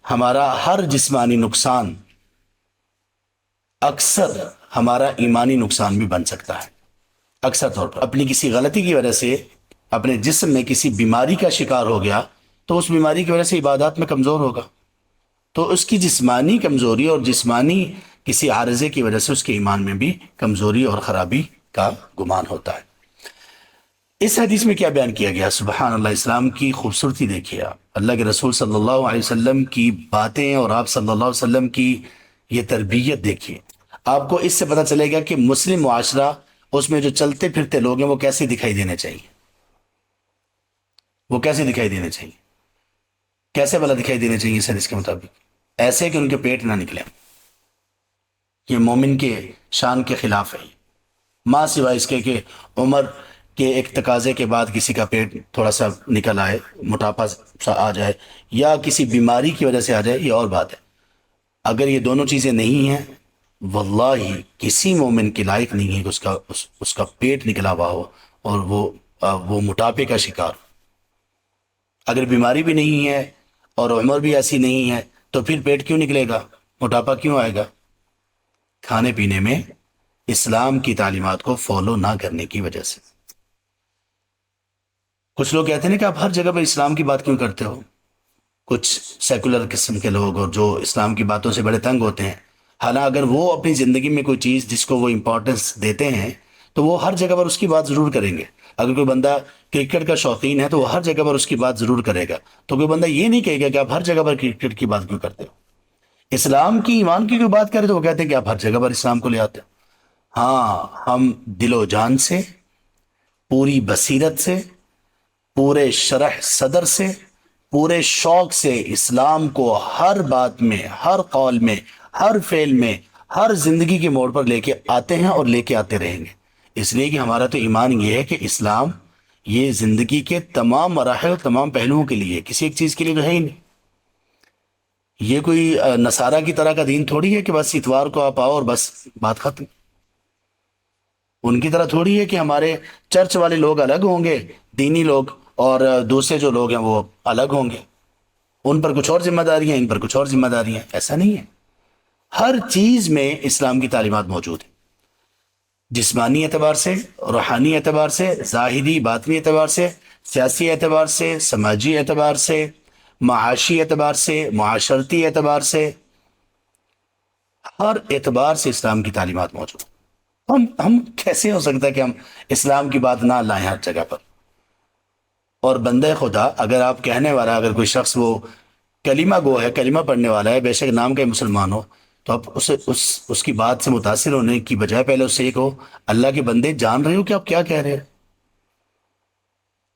ہمارا ہر جسمانی نقصان اکثر ہمارا ایمانی نقصان بھی بن سکتا ہے۔ اکثر طور پر اپنی کسی غلطی کی وجہ سے اپنے جسم میں کسی بیماری کا شکار ہو گیا تو اس بیماری کی وجہ سے عبادات میں کمزور ہوگا، تو اس کی جسمانی کمزوری اور جسمانی کسی عارضے کی وجہ سے اس کے ایمان میں بھی کمزوری اور خرابی کا گمان ہوتا ہے۔ اس حدیث میں کیا بیان کیا گیا؟ سبحان اللہ، اسلام کی خوبصورتی دیکھیے آپ، اللہ کے رسول صلی اللہ علیہ وسلم کی باتیں اور آپ صلی اللہ علیہ وسلم کی یہ تربیت دیکھیے۔ آپ کو اس سے پتہ چلے گا کہ مسلم معاشرہ، اس میں جو چلتے پھرتے لوگ ہیں وہ کیسے دکھائی دینے چاہیے، وہ کیسے دکھائی دینے چاہیے، کیسے بلا دکھائی دینے چاہیے اس حدیث کے مطابق؟ ایسے کہ ان کے پیٹ نہ نکلے، یہ مومن کے شان کے خلاف ہے، ماں سوائے اس کے کہ عمر کے ایک تقاضے کے بعد کسی کا پیٹ تھوڑا سا نکل آئے، موٹاپا سا آ جائے، یا کسی بیماری کی وجہ سے آ جائے، یہ اور بات ہے۔ اگر یہ دونوں چیزیں نہیں ہیں، واللہ کسی مومن کی لائق نہیں ہے کہ اس کا پیٹ نکلا ہوا ہو اور وہ موٹاپے کا شکار ہو۔ اگر بیماری بھی نہیں ہے اور عمر بھی ایسی نہیں ہے تو پھر پیٹ کیوں نکلے گا، موٹاپا کیوں آئے گا؟ کھانے پینے میں اسلام کی تعلیمات کو فالو نہ کرنے کی وجہ سے۔ کچھ لوگ کہتے ہیں کہ آپ ہر جگہ پر اسلام کی بات کیوں کرتے ہو؟ کچھ سیکولر قسم کے لوگ اور جو اسلام کی باتوں سے بڑے تنگ ہوتے ہیں، حالانکہ اگر وہ اپنی زندگی میں کوئی چیز جس کو وہ امپورٹنس دیتے ہیں تو وہ ہر جگہ پر اس کی بات ضرور کریں گے۔ اگر کوئی بندہ کرکٹ کا شوقین ہے تو وہ ہر جگہ پر اس کی بات ضرور کرے گا، تو کوئی بندہ یہ نہیں کہے گا کہ آپ ہر جگہ پر کرکٹ کی بات کیوں کرتے ہو۔ اسلام کی، ایمان کی کوئی بات کرے تو وہ کہتے ہیں کہ آپ ہر جگہ پر اسلام کو لے آتے ہو۔ ہاں، ہم دل و جان سے، پوری بصیرت سے، پورے شرح صدر سے، پورے شوق سے اسلام کو ہر بات میں، ہر قول میں، ہر فعل میں، ہر زندگی کے موڑ پر لے کے آتے ہیں اور لے کے آتے رہیں گے، اس لیے کہ ہمارا تو ایمان یہ ہے کہ اسلام یہ زندگی کے تمام مراحل، تمام پہلوؤں کے لیے، کسی ایک چیز کے لیے تو ہے ہی نہیں۔ یہ کوئی نصارہ کی طرح کا دین تھوڑی ہے کہ بس اتوار کو آپ آؤ اور بس بات ختم۔ ان کی طرح تھوڑی ہے کہ ہمارے چرچ والے لوگ الگ ہوں گے، دینی لوگ، اور دوسرے جو لوگ ہیں وہ الگ ہوں گے، ان پر کچھ اور ذمہ داریاں، ان پر کچھ اور ذمہ داریاں۔ ایسا نہیں ہے، ہر چیز میں اسلام کی تعلیمات موجود ہیں، جسمانی اعتبار سے، روحانی اعتبار سے، ظاہری باطنی اعتبار سے، سیاسی اعتبار سے، سماجی اعتبار سے، معاشی اعتبار سے، معاشرتی اعتبار سے، ہر اعتبار سے اسلام کی تعلیمات موجود ہیں۔ ہم کیسے ہو سکتا ہے کہ ہم اسلام کی بات نہ لائیں ہر جگہ پر؟ اور بندہ خدا، اگر آپ کہنے والا، اگر کوئی شخص وہ کلمہ گو ہے، کلمہ پڑھنے والا ہے، بے شک نام کا مسلمان ہو، تو آپ اسے اس کی بات سے متاثر ہونے کی بجائے پہلے اس سے یہ کہو، اللہ کے بندے جان رہے ہو کہ آپ کیا کہہ رہے ہیں؟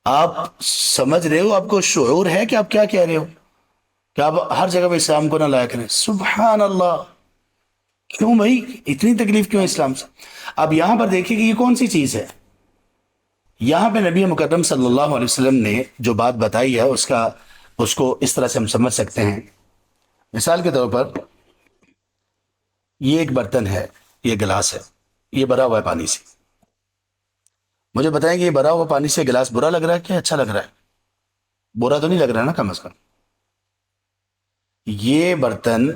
آپ سمجھ رہے ہو، آپ کو شعور ہے کہ آپ کیا کہہ رہے ہو؟ کہ آپ ہر جگہ پہ اسلام کو نہ لایا کریں؟ سبحان اللہ! کیوں بھائی اتنی تکلیف کیوں ہے اسلام سے؟ اب یہاں پر دیکھیے کہ یہ کون سی چیز ہے؟ یہاں پہ نبی مکرم صلی اللہ علیہ وسلم نے جو بات بتائی ہے اس کو اس طرح سے ہم سمجھ سکتے ہیں۔ مثال کے طور پر یہ ایک برتن ہے، یہ گلاس ہے، یہ بھرا ہوا ہے پانی سے۔ مجھے بتائیں کہ یہ بھرا ہوا پانی سے گلاس برا لگ رہا ہے کہ اچھا لگ رہا ہے؟ برا تو نہیں لگ رہا ہے نا، کم از کم۔ یہ برتن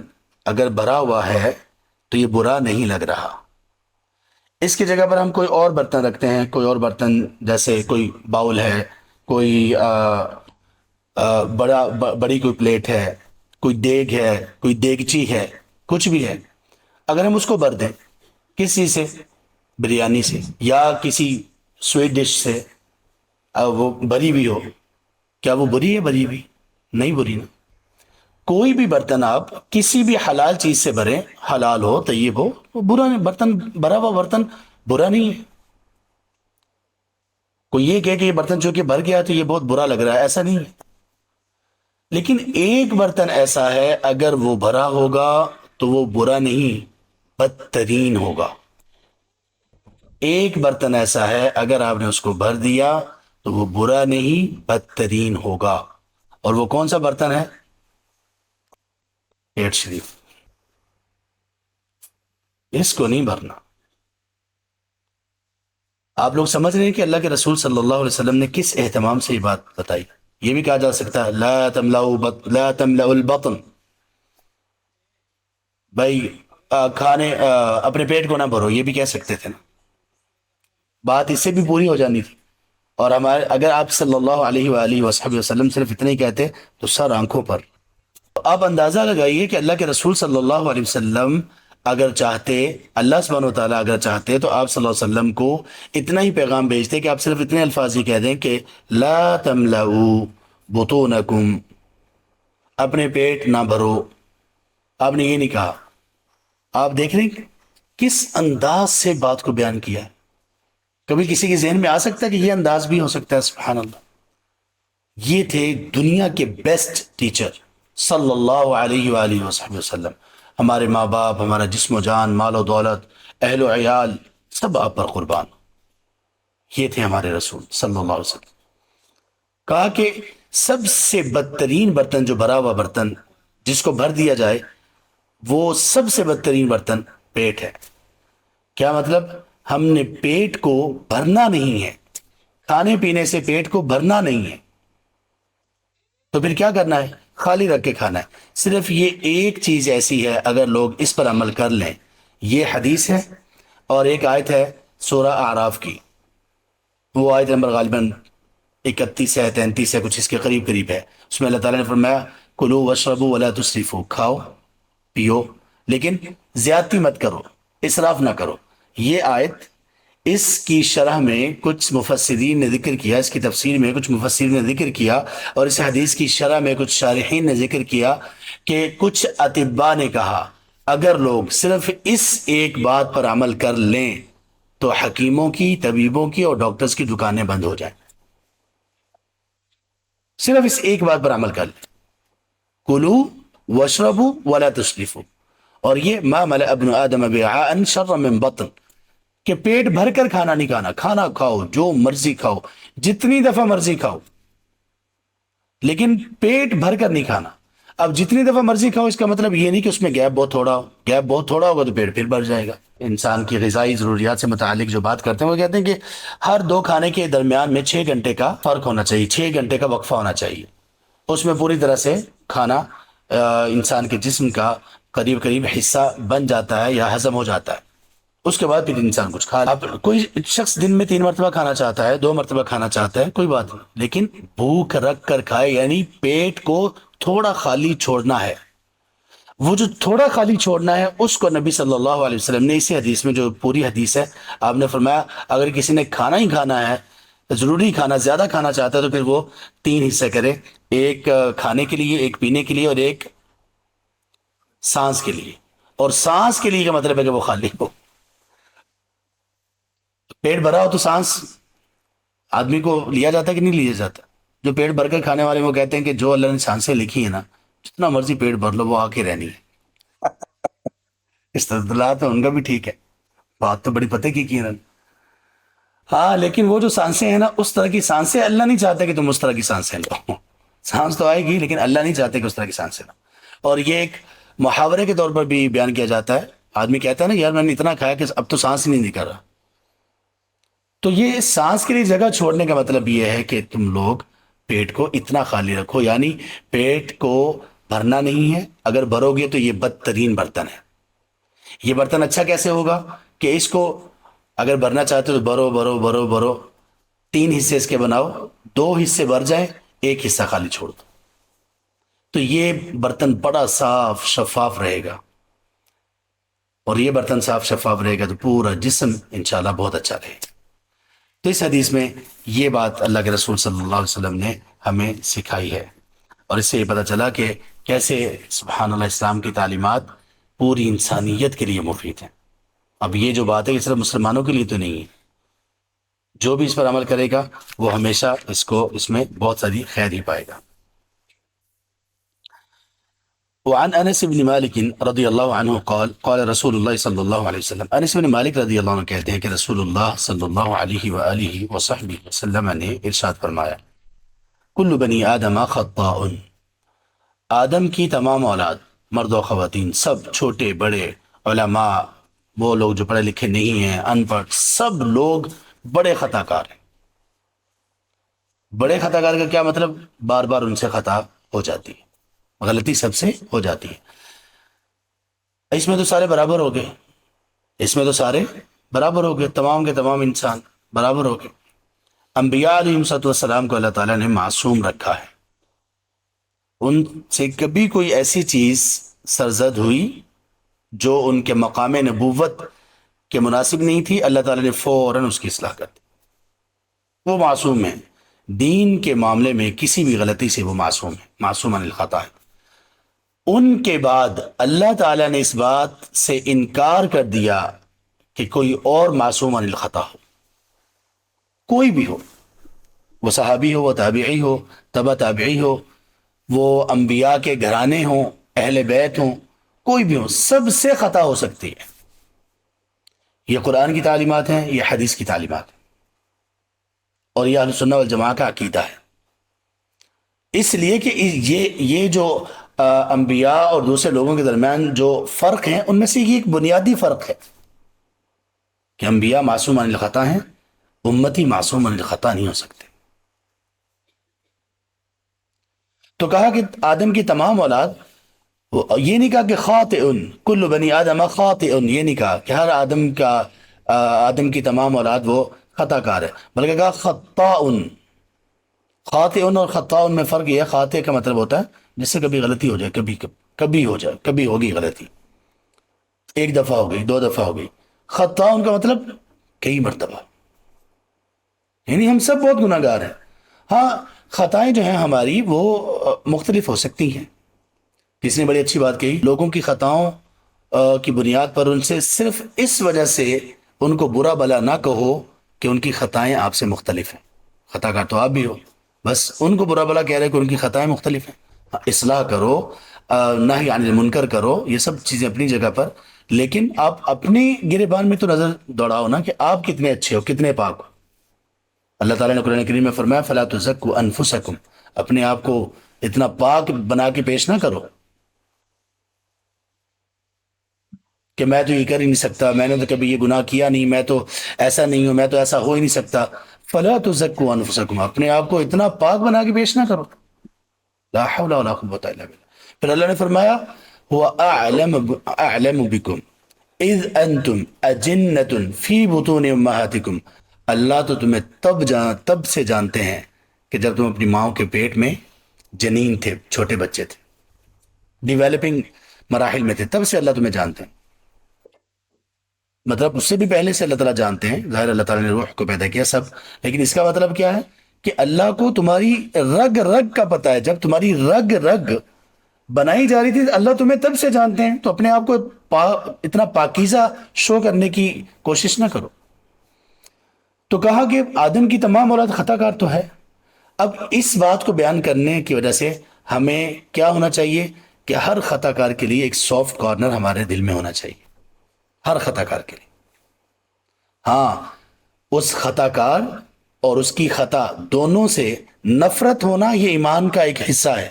اگر بھرا ہوا ہے تو یہ برا نہیں لگ رہا۔ اس کی جگہ پر ہم کوئی اور برتن رکھتے ہیں، کوئی اور برتن، جیسے کوئی باؤل ہے، کوئی بڑی کوئی پلیٹ ہے، کوئی دیگ ہے، کوئی دیگچی ہے، کچھ بھی ہے۔ اگر ہم اس کو بھر دیں کس چیز سے؟ بریانی سے یا کسی سویٹ ڈش سے، وہ بری بھی ہو، کیا وہ بری ہے؟ بری بھی نہیں، بری نا۔ کوئی بھی برتن آپ کسی بھی حلال چیز سے بھریں، حلال ہو، طیب ہو، وہ برا نہیں، برتن بھرا ہوا برتن برا نہیں ہے۔ کوئی یہ کہے کہ یہ برتن جو کہ بھر گیا تو یہ بہت برا لگ رہا ہے، ایسا نہیں ہے۔ لیکن ایک برتن ایسا ہے، اگر وہ بھرا ہوگا تو وہ برا نہیں، بدترین ہوگا۔ ایک برتن ایسا ہے، اگر آپ نے اس کو بھر دیا تو وہ برا نہیں، بدترین ہوگا۔ اور وہ کون سا برتن ہے؟ پیٹ شریف۔ اس کو نہیں بھرنا۔ آپ لوگ سمجھ رہے ہیں کہ اللہ کے رسول صلی اللہ علیہ وسلم نے کس اہتمام سے یہ بات بتائی؟ یہ بھی کہا جا سکتا ہے لا تملأ البطن، بھائی اپنے پیٹ کو نہ بھرو، یہ بھی کہہ سکتے تھے نا، بات اس سے بھی پوری ہو جانی تھی۔ اور ہمارے اگر آپ صلی اللہ علیہ وآلہ وصحبہ وسلم صرف اتنا ہی کہتے تو سر آنکھوں پر۔ تو آپ اندازہ لگائیے کہ اللہ کے رسول صلی اللہ علیہ وسلم اگر چاہتے، اللہ سبحانہ وتعالیٰ اگر چاہتے تو آپ صلی اللہ علیہ وسلم کو اتنا ہی پیغام بھیجتے کہ آپ صرف اتنے الفاظ ہی کہہ دیں کہ لا تملؤ بطونکم، اپنے پیٹ نہ بھرو۔ آپ نے یہ نہیں کہا۔ آپ دیکھ رہے ہیں کس انداز سے بات کو بیان کیا ہے؟ کبھی کسی کے ذہن میں آ سکتا ہے کہ یہ انداز بھی ہو سکتا ہے؟ سبحان اللہ! یہ تھے دنیا کے بیسٹ ٹیچر صلی اللہ علیہ وآلہ وصحبہ وسلم۔ ہمارے ماں باپ، ہمارا جسم و جان، مال و دولت، اہل و عیال، سب آپ پر قربان۔ یہ تھے ہمارے رسول صلی اللہ علیہ وسلم۔ کہا کہ سب سے بدترین برتن، جو بھرا ہوا برتن جس کو بھر دیا جائے، وہ سب سے بدترین برتن پیٹ ہے۔ کیا مطلب؟ ہم نے پیٹ کو بھرنا نہیں ہے، کھانے پینے سے پیٹ کو بھرنا نہیں ہے، تو پھر کیا کرنا ہے؟ خالی رکھ کے کھانا ہے۔ صرف یہ ایک چیز ایسی ہے، اگر لوگ اس پر عمل کر لیں، یہ حدیث ہے اور ایک آیت ہے سورہ اعراف کی، وہ آیت نمبر غالباً 31 ہے، 33 ہے، کچھ اس کے قریب قریب ہے۔ اس میں اللہ تعالیٰ نے فرمایا کلوا واشربوا ولا تسرفوا، کھاؤ پیو لیکن زیادتی مت کرو، اسراف نہ کرو۔ یہ آیت، اس کی شرح میں کچھ مفسرین نے ذکر کیا، اس کی تفسیر میں کچھ مفسرین نے ذکر کیا، اور اس حدیث کی شرح میں کچھ شارحین نے ذکر کیا کہ کچھ اطباء نے کہا اگر لوگ صرف اس ایک بات پر عمل کر لیں تو حکیموں کی، طبیبوں کی اور ڈاکٹرز کی دکانیں بند ہو جائیں۔ صرف اس ایک بات پر عمل کر لیں، کلو واشربو ولا تسرفو۔ اور یہ ما ملأ ابن آدم وعاء شر من بطن، کہ پیٹ بھر کر کھانا نہیں کھانا، کھانا کھاؤ جو مرضی کھاؤ، جتنی دفعہ مرضی کھاؤ، لیکن پیٹ بھر کر نہیں کھانا۔ اب جتنی دفعہ مرضی کھاؤ اس کا مطلب یہ نہیں کہ اس میں گیپ بہت تھوڑا ہو، گیپ بہت تھوڑا ہوگا تو پیٹ پھر بھر جائے گا۔ انسان کی غذائی ضروریات سے متعلق جو بات کرتے ہیں وہ کہتے ہیں کہ ہر دو کھانے کے درمیان میں 6 گھنٹے کا فرق ہونا چاہیے، 6 گھنٹے کا وقفہ ہونا چاہیے، اس میں پوری طرح سے کھانا انسان کے جسم کا قریب قریب حصہ بن جاتا ہے یا ہضم ہو جاتا ہے، اس کے بعد پھر انسان کچھ کھا۔ اب کوئی شخص دن میں 3 مرتبہ کھانا چاہتا ہے، 2 مرتبہ کھانا چاہتا ہے، کوئی بات نہیں، لیکن بھوک رکھ کر کھائے، یعنی پیٹ کو تھوڑا خالی چھوڑنا ہے۔ وہ جو تھوڑا خالی چھوڑنا ہے اس کو نبی صلی اللہ علیہ وسلم نے اسی حدیث میں، جو پوری حدیث ہے، آپ نے فرمایا اگر کسی نے کھانا ہی کھانا ہے، ضروری کھانا، زیادہ کھانا چاہتا ہے، تو پھر وہ 3 حصے کرے، ایک کھانے کے لیے، ایک پینے کے لیے، اور ایک سانس کے لیے۔ اور سانس کے لیے کا مطلب ہے کہ وہ خالی ہو، پیٹ بھرا ہو تو سانس آدمی کو لیا جاتا ہے کہ نہیں لیا جاتا؟ جو پیٹ بھر کر کھانے والے وہ کہتے ہیں کہ جو اللہ نے سانسیں لکھی ہیں نا، جتنا مرضی پیٹ بھر لو وہ آ کے رہنی ہے۔ استدلال تو ان کا بھی ٹھیک ہے، بات تو بڑی پتہ کی انہوں نے۔ ہاں لیکن وہ جو سانسیں ہیں نا، اس طرح کی سانسیں اللہ نہیں چاہتے کہ تم اس طرح کی سانسیں لو۔ سانس تو آئے گی لیکن اللہ نہیں چاہتے کہ اس طرح کی سانسیں لو۔ اور یہ ایک محاورے کے طور پر بھی بیان کیا جاتا ہے، آدمی کہتا ہے نا یار میں نے اتنا کھایا کہ اب تو سانس ہی نہیں نکل رہا، تو یہ سانس کے لیے جگہ چھوڑنے کا مطلب یہ ہے کہ تم لوگ پیٹ کو اتنا خالی رکھو، یعنی پیٹ کو بھرنا نہیں ہے، اگر بھرو گے تو یہ بدترین برتن ہے۔ یہ برتن اچھا کیسے ہوگا کہ اس کو اگر بھرنا چاہتے ہو تو بھرو بھرو بھرو بھرو، 3 حصے اس کے بناؤ، 2 حصے بھر جائیں، ایک حصہ خالی چھوڑ دو، تو یہ برتن بڑا صاف شفاف رہے گا، اور یہ برتن صاف شفاف رہے گا تو پورا جسم انشاءاللہ بہت اچھا رہے گا۔ تو اس حدیث میں یہ بات اللہ کے رسول صلی اللہ علیہ وسلم نے ہمیں سکھائی ہے، اور اس سے یہ پتہ چلا کہ کیسے سبحان اللہ اسلام کی تعلیمات پوری انسانیت کے لیے مفید ہیں۔ اب یہ جو بات ہے یہ صرف مسلمانوں کے لیے تو نہیں ہے، جو بھی اس پر عمل کرے گا وہ ہمیشہ اس میں بہت ساری خیر ہی پائے گا۔ وعن انس بن مالک رضی اللہ عنہ قال قال رسول اللہ صلی اللہ علیہ وسلم، انس بن مالک رضی اللہ عنہ کہتے ہیں کہ رسول اللہ صلی اللہ علیہ وآلہ وصحبہ وسلم نے ارشاد فرمایا، کل بنی آدم خطاء، آدم کی تمام اولاد، مرد و خواتین، سب چھوٹے بڑے، علماء، وہ لوگ جو پڑھے لکھے نہیں ہیں، ان پڑھ، سب لوگ بڑے خطا کار ہیں۔ بڑے خطا کار کا کیا مطلب؟ بار بار ان سے خطا ہو جاتی ہے، غلطی سب سے ہو جاتی ہے۔ اس میں تو سارے برابر ہو گئے، اس میں تو سارے برابر ہو گئے، تمام کے تمام انسان برابر ہو گئے۔ انبیاء علیہ السلام کو اللہ تعالیٰ نے معصوم رکھا ہے، ان سے کبھی کوئی ایسی چیز سرزد ہوئی جو ان کے مقام نبوت کے مناسب نہیں تھی، اللہ تعالیٰ نے فوراً اس کی اصلاح کر دی۔ وہ معصوم ہیں، دین کے معاملے میں کسی بھی غلطی سے وہ معصوم ہے، معصوم عن الخطا ہے۔ ان کے بعد اللہ تعالیٰ نے اس بات سے انکار کر دیا کہ کوئی اور معصوم عن الخطا ہو، کوئی بھی ہو، وہ صحابی ہو، وہ تابعی ہو، تبع تابعی ہو، وہ انبیاء کے گھرانے ہوں، اہل بیت ہوں، کوئی بھی ہو، سب سے خطا ہو سکتی ہے۔ یہ قرآن کی تعلیمات ہیں، یہ حدیث کی تعلیمات ہیں، اور یہ اہل سنہ والجماعہ کا عقیدہ ہے۔ اس لیے کہ یہ جو انبیاء اور دوسرے لوگوں کے درمیان جو فرق ہیں، ان میں سے یہ ایک بنیادی فرق ہے کہ انبیاء معصوم عن الخطا ہیں، امتی معصوم عن الخطا نہیں ہو سکتے۔ تو کہا کہ آدم کی تمام اولاد، یہ نہیں کہا کہ خاطئ، کل بنی آدم خاطئ، یہ نہیں کہا کہ ہر آدم کی تمام اولاد وہ خطا کار ہے، بلکہ کہا خطاء۔ خاطئ اور خطاء میں فرق یہ ہے، خاطئ کا مطلب ہوتا ہے جس سے کبھی غلطی ہو جائے، کبھی ہو جائے، کبھی ہوگی غلطی، ایک دفعہ ہو گئی، 2 دفعہ ہو گئی۔ خطاء کا مطلب کئی مرتبہ، یعنی ہم سب بہت گناہ گار ہیں۔ ہاں خطائیں جو ہیں ہماری وہ مختلف ہو سکتی ہیں۔ کسی نے بڑی اچھی بات کہی، لوگوں کی خطاؤں کی بنیاد پر ان سے صرف اس وجہ سے ان کو برا بلا نہ کہو کہ ان کی خطائیں آپ سے مختلف ہیں، خطا کار تو آپ بھی ہو، بس ان کو برا بلا کہہ رہے کہ ان کی خطائیں مختلف ہیں۔ اصلاح کرو، نہی عن المنکر کرو، یہ سب چیزیں اپنی جگہ پر، لیکن آپ اپنی گریبان میں تو نظر دوڑاؤ نا کہ آپ کتنے اچھے ہو، کتنے پاک ہو۔ اللہ تعالیٰ نے قرآن کریم میں فرمایا فلا تزکوا انفسکم، اپنے آپ کو اتنا پاک بنا کے پیش نہ کرو کہ میں تو یہ کر ہی نہیں سکتا، میں نے تو کبھی یہ گناہ کیا نہیں، میں تو ایسا نہیں ہوں، میں تو ایسا ہو ہی نہیں سکتا۔ فلا تزکوا انفسکم، اپنے آپ کو اتنا پاک بنا کے پیش نہ کرو۔ لا حول ولا قوة الا بالله۔ پھر اللہ نے فرمایا هو اعلم بكم اذ انتم اجنة في بطون امهاتكم، اللہ تو تمہیں تب سے جانتے ہیں کہ جب تم اپنی ماؤں کے پیٹ میں جنین تھے، چھوٹے بچے تھے، ڈیویلپنگ مراحل میں تھے، تب سے اللہ تمہیں جانتے ہیں. مطلب اس سے بھی پہلے سے اللہ تعالیٰ جانتے ہیں. ظاہر اللہ تعالیٰ نے روح کو پیدا کیا سب، لیکن اس کا مطلب کیا ہے کہ اللہ کو تمہاری رگ رگ کا پتہ ہے. جب تمہاری رگ رگ بنائی جا رہی تھی اللہ تمہیں تب سے جانتے ہیں. تو اپنے آپ کو اتنا پاکیزہ شو کرنے کی کوشش نہ کرو. تو کہا کہ آدم کی تمام اولاد خطا کار تو ہے. اب اس بات کو بیان کرنے کی وجہ سے ہمیں کیا ہونا چاہیے کہ ہر خطا کار کے لیے ایک سافٹ کارنر ہمارے دل میں ہونا چاہیے، ہر خطا کار کے لیے. ہاں، اس خطا کار اور اس کی خطا دونوں سے نفرت ہونا یہ ایمان کا ایک حصہ ہے.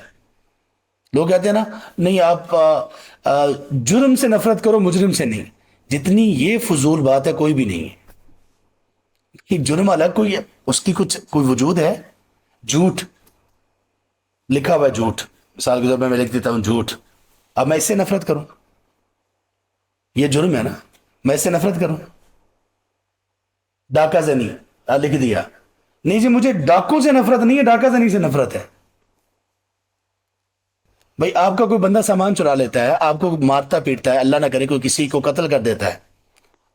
لوگ کہتے ہیں نا نہیں آپ جرم سے نفرت کرو مجرم سے نہیں. جتنی یہ فضول بات ہے کوئی بھی نہیں ہے. کہ جرم الگ کوئی اس کی کچھ کوئی وجود ہے. جھوٹ لکھا ہوا ہے، جھوٹ مثال کے طور پہ میں لکھ دیتا ہوں جھوٹ، اب میں اس سے نفرت کروں، یہ جرم ہے نا، میں اس سے نفرت کروں. ڈاکہ زنی لکھ دیا، نہیں جی مجھے ڈاکو سے نفرت نہیں ہے، ڈاکہ زنی سے نفرت ہے. بھائی آپ کا کوئی بندہ سامان چرا لیتا ہے، آپ کو مارتا پیٹتا ہے، اللہ نہ کرے کوئی کسی کو قتل کر دیتا ہے،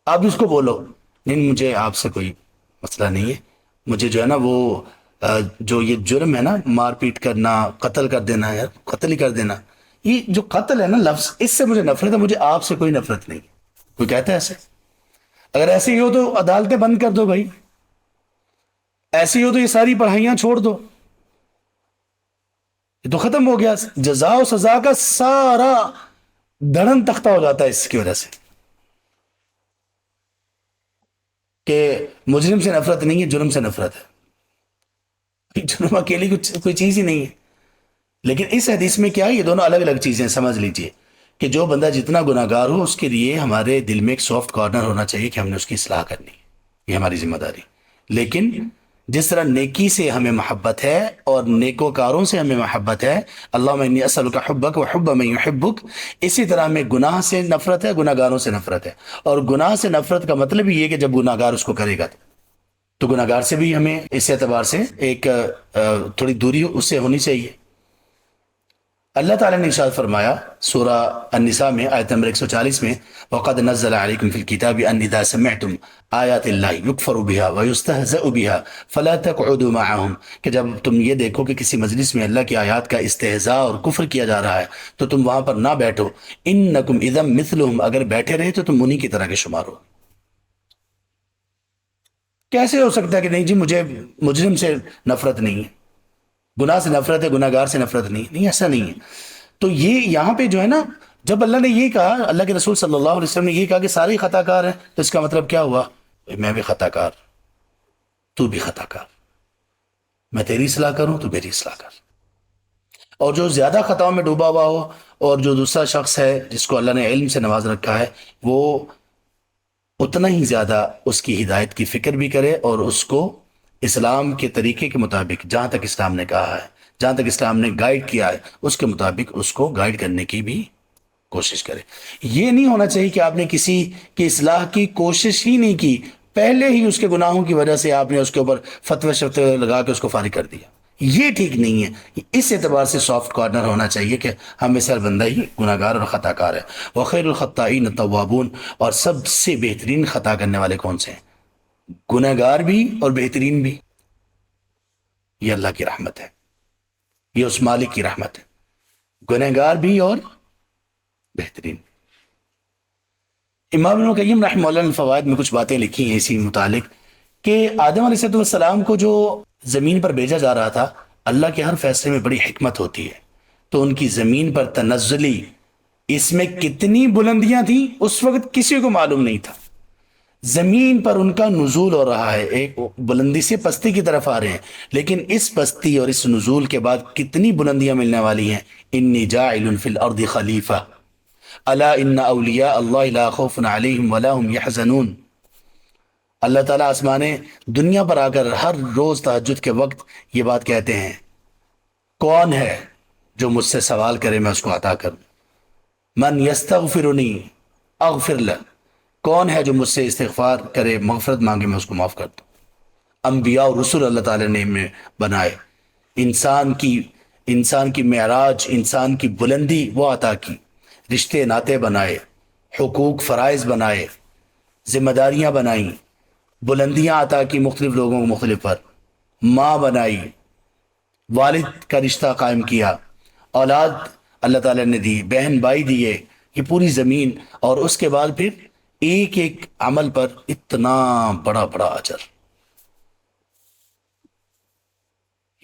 آپ اس کو بولو نہیں مجھے آپ سے کوئی مسئلہ نہیں ہے، مجھے جو ہے نا وہ جو یہ جرم ہے نا مار پیٹ کرنا، قتل کر دینا، یار قتل ہی کر دینا، یہ جو قتل ہے نا لفظ، اس سے مجھے نفرت ہے، مجھے آپ سے کوئی نفرت نہیں. کوئی کہتا ہے ایسے؟ اگر ایسے ہی ہو تو عدالتیں بند کر دو بھائی، ایسی ہو تو یہ ساری پڑھائیاں چھوڑ دو. یہ تو ختم ہو گیا، جزا و سزا کا سارا دھڑن تختہ ہو جاتا ہے اس کی وجہ سے کہ مجرم سے نفرت نہیں ہے، جرم سے نفرت ہے. جرم اکیلی کوئی چیز ہی نہیں ہے. لیکن اس حدیث میں کیا ہے، یہ دونوں الگ الگ چیزیں سمجھ لیجئے کہ جو بندہ جتنا گناہ گار ہو اس کے لیے ہمارے دل میں ایک سافٹ کارنر ہونا چاہیے کہ ہم نے اس کی اصلاح کرنی ہے، یہ ہماری ذمہ داری. لیکن جس طرح نیکی سے ہمیں محبت ہے اور نیکوکاروں سے ہمیں محبت ہے، اللہم انی اسألک حبک و حب من یحبک، اسی طرح ہمیں گناہ سے نفرت ہے، گناہ گاروں سے نفرت ہے. اور گناہ سے نفرت کا مطلب یہ ہے کہ جب گناہ گار اس کو کرے گا تو گناہ گار سے بھی ہمیں اس اعتبار سے ایک تھوڑی دوری اس سے ہونی چاہیے. اللہ تعالیٰ نے ارشاد فرمایا سورہ النساء میں آیت نمبر 140 میں، وَقَدْ نَزَّلَ عَلَيْكُمْ فِي الْكِتَابِ أَنْ إِذَا سَمِعْتُمْ آيَاتِ اللَّهِ يُكْفَرُ بِهَا وَيُسْتَهْزَأُ بِهَا فَلَا تَقْعُدُوا مَعَهُمْ، کہ جب تم یہ دیکھو کہ کسی مجلس میں اللہ کی آیات کا استہزاء اور کفر کیا جا رہا ہے تو تم وہاں پر نہ بیٹھو. إِنَّكُمْ إِذًا مِثْلُهُمْ، اگر بیٹھے رہے تو تم انہی کی طرح کے شمار ہو. کیسے ہو سکتا ہے کہ نہیں جی مجھے مجرم سے نفرت نہیں ہے، گناہ سے نفرت ہے، گناہ گار سے نفرت نہیں؟ نہیں، ایسا نہیں ہے. تو یہ یہاں پہ جو ہے نا، جب اللہ نے یہ کہا، اللہ کے رسول صلی اللہ علیہ وسلم نے یہ کہا کہ سارے خطا کار ہیں، تو اس کا مطلب کیا ہوا؟ میں بھی خطا کار، تو بھی خطا کار، میں تیری اصلاح کروں تو میری اصلاح کر. اور جو زیادہ خطاؤں میں ڈوبا ہوا ہو اور جو دوسرا شخص ہے جس کو اللہ نے علم سے نواز رکھا ہے، وہ اتنا ہی زیادہ اس کی ہدایت کی فکر بھی کرے اور اس کو اسلام کے طریقے کے مطابق، جہاں تک اسلام نے کہا ہے، جہاں تک اسلام نے گائیڈ کیا ہے، اس کے مطابق اس کو گائیڈ کرنے کی بھی کوشش کرے. یہ نہیں ہونا چاہیے کہ آپ نے کسی کی اصلاح کی کوشش ہی نہیں کی، پہلے ہی اس کے گناہوں کی وجہ سے آپ نے اس کے اوپر فتوی شفتوی لگا کے اس کو فارغ کر دیا. یہ ٹھیک نہیں ہے. اس اعتبار سے سافٹ کارنر ہونا چاہیے کہ ہم میں سے ہر بندہ ہی گناہ گار اور خطا کار ہے. وخیر الخطائین التوابون، اور سب سے بہترین خطا کرنے والے کون سے ہیں؟ گناہ گار بھی اور بہترین بھی. یہ اللہ کی رحمت ہے، یہ اس مالک کی رحمت ہے، گناہ گار بھی اور بہترین. امام ابن القیم رحمہ اللہ نے فوائد میں کچھ باتیں لکھی ہیں اسی متعلق کہ آدم علیہ السلام کو جو زمین پر بھیجا جا رہا تھا، اللہ کے ہر فیصلے میں بڑی حکمت ہوتی ہے. تو ان کی زمین پر تنزلی، اس میں کتنی بلندیاں تھیں اس وقت کسی کو معلوم نہیں تھا. زمین پر ان کا نزول ہو رہا ہے، ایک بلندی سے پستی کی طرف آ رہے ہیں، لیکن اس پستی اور اس نزول کے بعد کتنی بلندیاں ملنے والی ہیں. انی جاعل فی الارض خلیفہ الا ان اولیاء اللہ لا خوف علیہم ولا هم یحزنون. اللہ تعالیٰ آسمان دنیا پر آ کر ہر روز تہجد کے وقت یہ بات کہتے ہیں، کون ہے جو مجھ سے سوال کرے میں اس کو عطا کروں، من یستغفرنی اغفر لہ، کون ہے جو مجھ سے استغفار کرے، مغفرت مانگے، میں اس کو معاف کر دوں. انبیاء اور رسول اللہ تعالیٰ نے میں بنائے. انسان کی معراج، انسان کی بلندی وہ عطا کی. رشتے ناتے بنائے، حقوق فرائض بنائے، ذمہ داریاں بنائیں، بلندیاں عطا کی مختلف لوگوں کو مختلف پر، ماں بنائی، والد کا رشتہ قائم کیا، اولاد اللہ تعالیٰ نے دی، بہن بھائی دیے، یہ پوری زمین، اور اس کے بعد پھر ایک ایک عمل پر اتنا بڑا بڑا اجر.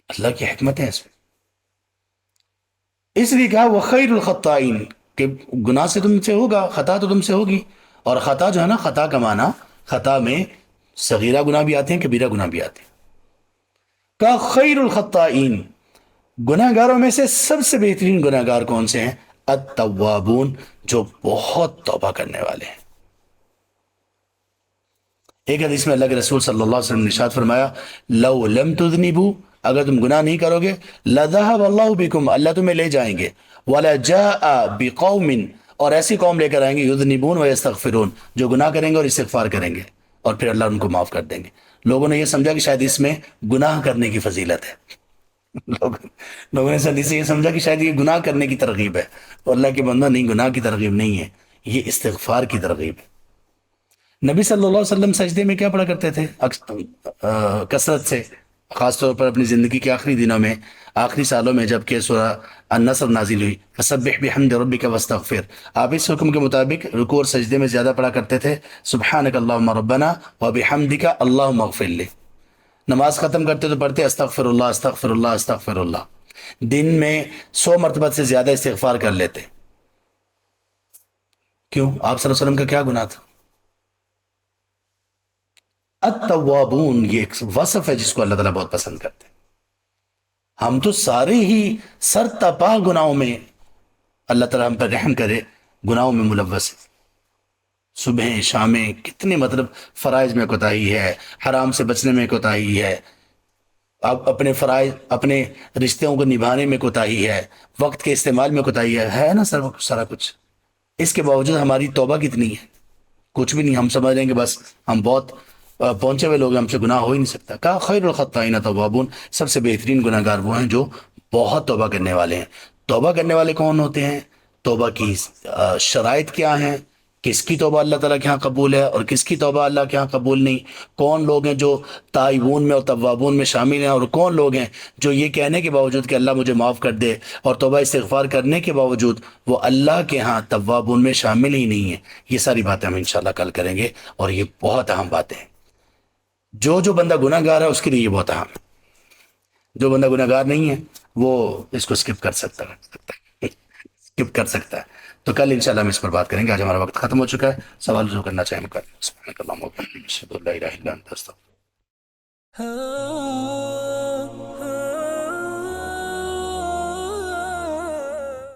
اللہ کی حکمت ہے اس میں. اس لیے کہا وہ خیر الخطائین، کہ گناہ سے تم سے ہوگا، خطا تو تم سے ہوگی. اور خطا جو ہے نا، خطا کا معنی، خطا میں صغیرہ گناہ بھی آتے ہیں، کبیرہ گناہ بھی آتے ہیں. کا خیر الخطائین، گناہ گاروں میں سے سب سے بہترین گناہ گار کون سے ہیں؟ التوابون، جو بہت توبہ کرنے والے ہیں. ایک حدیث میں اللہ کے رسول صلی اللہ علیہ وسلم نے ارشاد فرمایا، لو لم تذنبوا، اگر تم گناہ نہیں کرو گے، لذهب اللہ بکم، اللہ تمہیں لے جائیں گے، وَلَجَاءَ بِقَوْمٍ، اور ایسی قوم لے کر آئیں گے، یذنبون ویستغفرون، جو گناہ کریں گے اور استغفار کریں گے، اور پھر اللہ ان کو معاف کر دیں گے. لوگوں نے یہ سمجھا کہ شاید اس میں گناہ کرنے کی فضیلت ہے. لوگوں نے حدیث سے یہ سمجھا کہ شاید یہ گناہ کرنے کی ترغیب ہے. اور اللہ کے بندہ، نہیں، گناہ کی ترغیب نہیں ہے، یہ استغفار کی ترغیب ہے. نبی صلی اللہ علیہ وسلم سجدے میں کیا پڑھا کرتے تھے کثرت سے، خاص طور پر اپنی زندگی کے آخری دنوں میں، آخری سالوں میں، جب کہ سورہ النصر نازل ہوئی، فسبح بحمد ربک واستغفر، آپ اس حکم کے مطابق رکوع اور سجدے میں زیادہ پڑھا کرتے تھے، سبحانک اللہم ربنا وبحمدک اللہم اغفر لی. نماز ختم کرتے تو پڑھتے استغفر اللہ استغفر اللہ استغفر اللہ. دن میں 100 مرتبہ سے زیادہ استغفار کر لیتے. کیوں؟ آپ صلی اللہ علیہ وسلم کا کیا گناہ تھا؟ التوابون، یہ ایک وصف ہے جس کو اللہ تعالیٰ بہت پسند کرتے ہیں. ہم تو سارے ہی سر تپا گناہوں میں، اللہ تعالیٰ ہم پر رحم کرے، گناہوں میں ملوث ہیں. صبح شامیں کتنے مطلب فرائض میں کوتاہی ہے، حرام سے بچنے میں کوتاہی ہے، اب اپنے فرائض، اپنے رشتوں کو نبھانے میں کوتاہی ہے، وقت کے استعمال میں کوتاہی ہے نا سارا کچھ. اس کے باوجود ہماری توبہ کتنی ہے؟ کچھ بھی نہیں. ہم سمجھ رہے ہیں کہ بس ہم بہت پہنچے ہوئے لوگ ہیں، ہم سے گناہ ہو ہی نہیں سکتا. کہا خیر الخطائین توابون، سب سے بہترین گناہ گار وہ ہیں جو بہت توبہ کرنے والے ہیں. توبہ کرنے والے کون ہوتے ہیں؟ توبہ کی شرائط کیا ہیں؟ کس کی توبہ اللہ تعالیٰ کے ہاں قبول ہے اور کس کی توبہ اللہ کے ہاں قبول نہیں؟ کون لوگ ہیں جو تائبون میں اور توابون میں شامل ہیں، اور کون لوگ ہیں جو یہ کہنے کے باوجود کہ اللہ مجھے معاف کر دے، اور توبہ استغفار کرنے کے باوجود وہ اللہ کے ہاں توابون میں شامل ہی نہیں ہیں. یہ ساری باتیں ہم انشاءاللہ کل کریں گے، اور یہ بہت اہم باتیں ہیں. جو بندہ گناہ گار ہے اس کے لیے یہ بہت اہم ہے. جو بندہ گناہ گار نہیں ہے وہ اس کو اسکپ کر سکتا ہے، اسکپ کر سکتا ہے. تو کل انشاءاللہ ہم اس پر بات کریں گے. آج ہمارا وقت ختم ہو چکا ہے. سوال جو کرنا چاہیں ہم کر لیں. سبحانک اللہم وبحمدک، اشہد ان لا الہ الا انت، استغفرک.